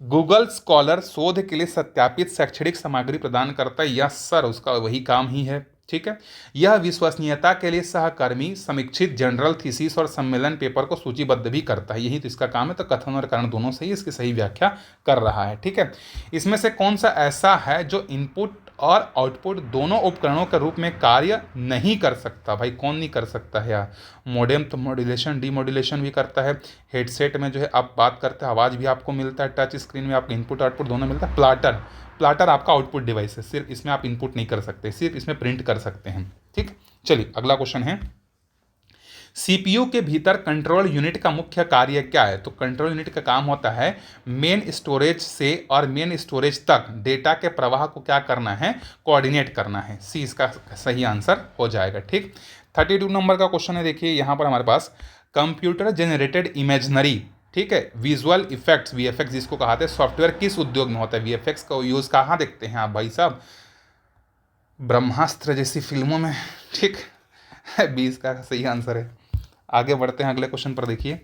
गूगल स्कॉलर शोध के लिए सत्यापित शैक्षणिक सामग्री प्रदान करता है। यस सर, उसका वही काम ही है। ठीक है, यह विश्वसनीयता के लिए सहकर्मी समीक्षित जर्नल थीसिस और सम्मेलन पेपर को सूचीबद्ध भी करता है, यही तो इसका काम है। तो कथन और कारण दोनों सही, इसकी सही व्याख्या कर रहा है। ठीक है, इसमें से कौन सा ऐसा है जो इनपुट और आउटपुट दोनों उपकरणों के रूप में कार्य नहीं कर सकता। भाई कौन नहीं कर सकता है यार? मॉडेम तो मॉड्यूलेशन डीमॉड्यूलेशन भी करता है। हेडसेट में जो है आप बात करते हैं आवाज़ भी आपको मिलता है, टच स्क्रीन में आपको इनपुट आउटपुट दोनों मिलता है। प्लाटर, प्लाटर आपका आउटपुट डिवाइस है, सिर्फ इसमें आप इनपुट नहीं कर सकते, सिर्फ इसमें प्रिंट कर सकते हैं। ठीक, चलिए अगला क्वेश्चन है, सीपीयू के भीतर कंट्रोल यूनिट का मुख्य कार्य क्या है? तो कंट्रोल यूनिट का काम होता है मेन स्टोरेज से और मेन स्टोरेज तक डेटा के प्रवाह को क्या करना है? कोऑर्डिनेट करना है। सी इसका सही आंसर हो जाएगा। ठीक, 32 नंबर का क्वेश्चन है, देखिए यहाँ पर हमारे पास कंप्यूटर जनरेटेड इमेजनरी, ठीक है, विजुअल इफेक्ट्स, वीएफएक्स जिसको कहते हैं, सॉफ्टवेयर किस उद्योग में होता है? वीएफएक्स का यूज कहाँ देखते हैं आप भाई साहब? ब्रह्मास्त्र जैसी फिल्मों में। ठीक, 20 का सही आंसर है। आगे बढ़ते हैं अगले क्वेश्चन पर, देखिए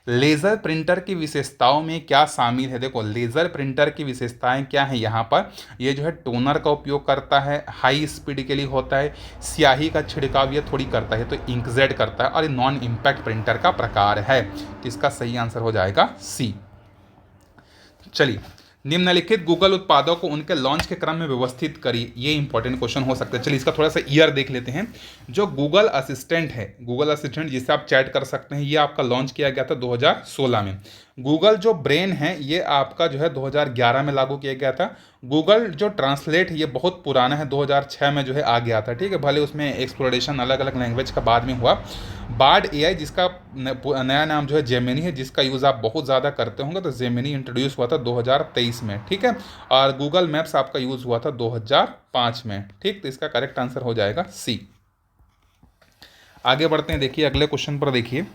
लेज़र प्रिंटर की विशेषताओं में क्या शामिल है? देखो लेज़र प्रिंटर की विशेषताएं क्या हैं यहाँ पर? ये जो है टोनर का उपयोग करता है, हाई स्पीड के लिए होता है, स्याही का छिड़काव ये थोड़ी करता है, तो इंकजेट करता है, और नॉन इम्पैक्ट प्रिंटर का प्रकार है। तो इसका सही आंसर हो जाएगा सी। चलिए, निम्नलिखित गूगल उत्पादों को उनके लॉन्च के क्रम में व्यवस्थित करिए। ये इंपॉर्टेंट क्वेश्चन हो सकता है। चलिए इसका थोड़ा सा ईयर देख लेते हैं। जो गूगल असिस्टेंट है, गूगल असिस्टेंट जिससे आप चैट कर सकते हैं, ये आपका लॉन्च किया गया था 2016 में। गूगल जो ब्रेन है ये आपका जो है 2011 में लागू किया गया था। गूगल जो ट्रांसलेट ये बहुत पुराना है, 2006 में जो है आ गया था। ठीक है, भले उसमें एक्सप्लोरेशन अलग अलग लैंग्वेज का बाद में हुआ। बार्ड एआई जिसका नया नाम जो है जेमिनी है, जिसका यूज़ आप बहुत ज़्यादा करते होंगे, तो जेमिनी इंट्रोड्यूस हुआ था 2023 में। ठीक है, और गूगल मैप्स आपका यूज़ हुआ था 2005 में। ठीक, तो इसका करेक्ट आंसर हो जाएगा सी। आगे बढ़ते हैं, देखिए अगले क्वेश्चन पर, देखिए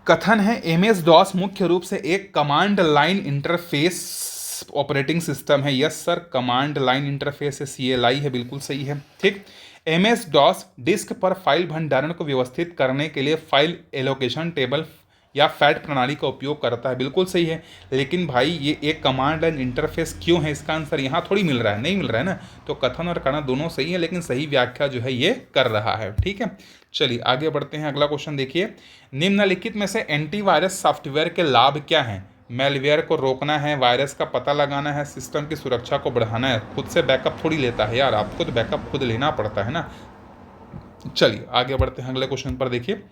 कथन है एमएस डॉस मुख्य रूप से एक command line interface operating system है। Yes sir, command line interface है, CLI है, बिल्कुल सही है। ठीक, एमएस डॉस डिस्क पर फाइल भंडारण को व्यवस्थित करने के लिए फाइल एलोकेशन टेबल या फैट प्रणाली का उपयोग करता है, बिल्कुल सही है। लेकिन भाई ये एक कमांड लाइन इंटरफेस क्यों है? इसका आंसर यहाँ थोड़ी मिल रहा है, नहीं मिल रहा है ना। तो कथन और कथन दोनों सही है, लेकिन सही व्याख्या जो है ये कर रहा है। ठीक है, चलिए आगे बढ़ते हैं। अगला क्वेश्चन देखिए, निम्नलिखित में से एंटीवायरस सॉफ्टवेयर के लाभ क्या हैं? मेलवेयर को रोकना है, वायरस का पता लगाना है, सिस्टम की सुरक्षा को बढ़ाना है। खुद से बैकअप थोड़ी लेता है यार, आपको तो बैकअप खुद लेना पड़ता है ना। चलिए आगे बढ़ते हैं अगले क्वेश्चन पर, देखिए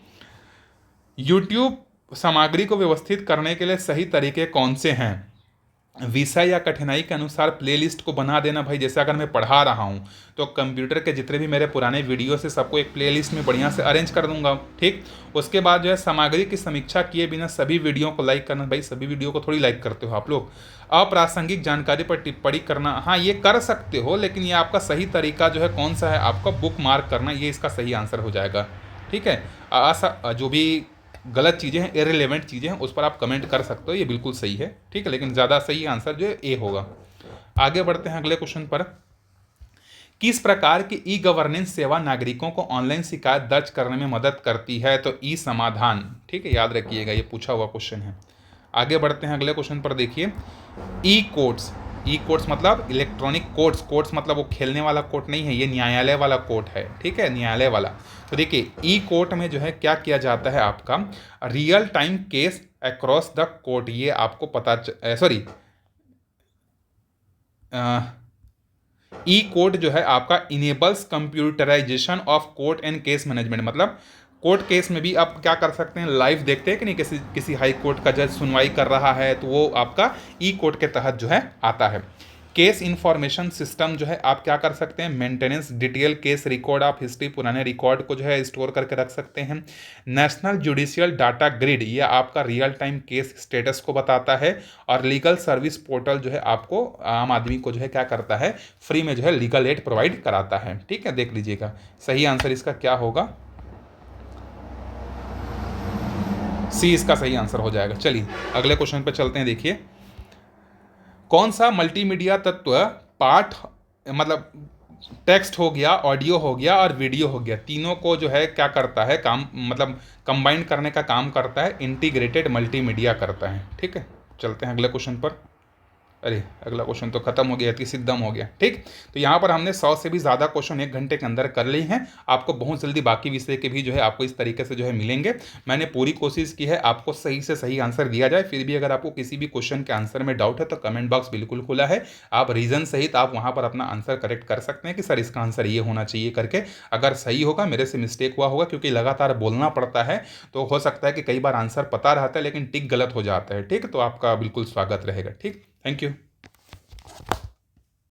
यूट्यूब सामग्री को व्यवस्थित करने के लिए सही तरीके कौन से हैं? विषय या कठिनाई के अनुसार प्लेलिस्ट को बना देना। भाई जैसे अगर मैं पढ़ा रहा हूँ तो कंप्यूटर के जितने भी मेरे पुराने वीडियो से सबको एक प्लेलिस्ट में बढ़िया से अरेंज कर दूंगा। ठीक, उसके बाद जो है सामग्री की समीक्षा किए बिना सभी वीडियो को लाइक करना। भाई सभी वीडियो को थोड़ी लाइक करते हो आप लोग। अप्रासंगिक जानकारी पर टिप्पणी करना, हाँ ये कर सकते हो, लेकिन ये आपका सही तरीका जो है कौन सा है? आपका बुक मार्क करना, ये इसका सही आंसर हो जाएगा। ठीक है, जो भी गलत चीज़ें हैं, इररिलेवेंट चीज़ें हैं, उस पर आप कमेंट कर सकते हो, ये बिल्कुल सही है। ठीक है, लेकिन ज़्यादा सही आंसर जो है ए होगा। आगे बढ़ते हैं अगले क्वेश्चन पर, किस प्रकार की ई गवर्नेंस सेवा नागरिकों को ऑनलाइन शिकायत दर्ज करने में मदद करती है? तो ई समाधान। ठीक है, याद रखिएगा, ये पूछा हुआ क्वेश्चन है। आगे बढ़ते हैं अगले क्वेश्चन पर, देखिए ई कोर्ट्स। ई कोर्ट्स मतलब इलेक्ट्रॉनिक कोर्ट्स। कोर्ट्स मतलब वो खेलने वाला कोर्ट नहीं है, ये न्यायालय वाला कोर्ट है। ठीक है, न्यायालय वाला। तो देखिए ई कोर्ट में जो है क्या किया जाता है? आपका real time case across the court, ये आपको पता सॉरी ई कोर्ट जो है आपका enables computerization of court and case management. मतलब कोर्ट केस में भी आप क्या कर सकते हैं? लाइव देखते हैं कि नहीं, किसी हाई कोर्ट का जज सुनवाई कर रहा है, तो वो आपका ई कोर्ट के तहत जो है आता है। केस इंफॉर्मेशन सिस्टम जो है आप क्या कर सकते हैं? Maintenance detail case record of history, पुराने रिकॉर्ड को जो है स्टोर करके रख सकते हैं। नेशनल जुडिशियल डाटा ग्रिड, ये आपका रियल टाइम केस स्टेटस को बताता है। और लीगल सर्विस पोर्टल जो है आपको आम आदमी को जो है क्या करता है? फ्री में जो है लीगल एड प्रोवाइड कराता है। ठीक है, देख लीजिएगा सही आंसर इसका क्या होगा? सी इसका सही आंसर हो जाएगा। चलिए अगले क्वेश्चन पे चलते हैं। देखिए कौन सा मल्टीमीडिया तत्व पाठ मतलब टेक्स्ट हो गया, ऑडियो हो गया और वीडियो हो गया, तीनों को जो है क्या करता है? काम मतलब कंबाइन करने का काम करता है, इंटीग्रेटेड मल्टीमीडिया करता है। ठीक है, चलते हैं अगले क्वेश्चन पर। अरे अगला क्वेश्चन तो खत्म हो गया, अति सिद्धम हो गया। ठीक, तो यहाँ पर हमने 100 से भी ज़्यादा क्वेश्चन 1 घंटे के अंदर कर लिए हैं। आपको बहुत जल्दी बाकी विषय के भी जो है आपको इस तरीके से जो है मिलेंगे। मैंने पूरी कोशिश की है आपको सही से सही आंसर दिया जाए। फिर भी अगर आपको किसी भी क्वेश्चन के आंसर में डाउट है तो कमेंट बॉक्स बिल्कुल खुला है, आप रीज़न सहित आप वहाँ पर अपना आंसर करेक्ट कर सकते हैं कि सर इसका आंसर ये होना चाहिए करके। अगर सही होगा, मेरे से मिस्टेक हुआ होगा क्योंकि लगातार बोलना पड़ता है, तो हो सकता है कि कई बार आंसर पता रहता है लेकिन टिक गलत हो जाता है। ठीक, तो आपका बिल्कुल स्वागत रहेगा। ठीक, थैंक यू।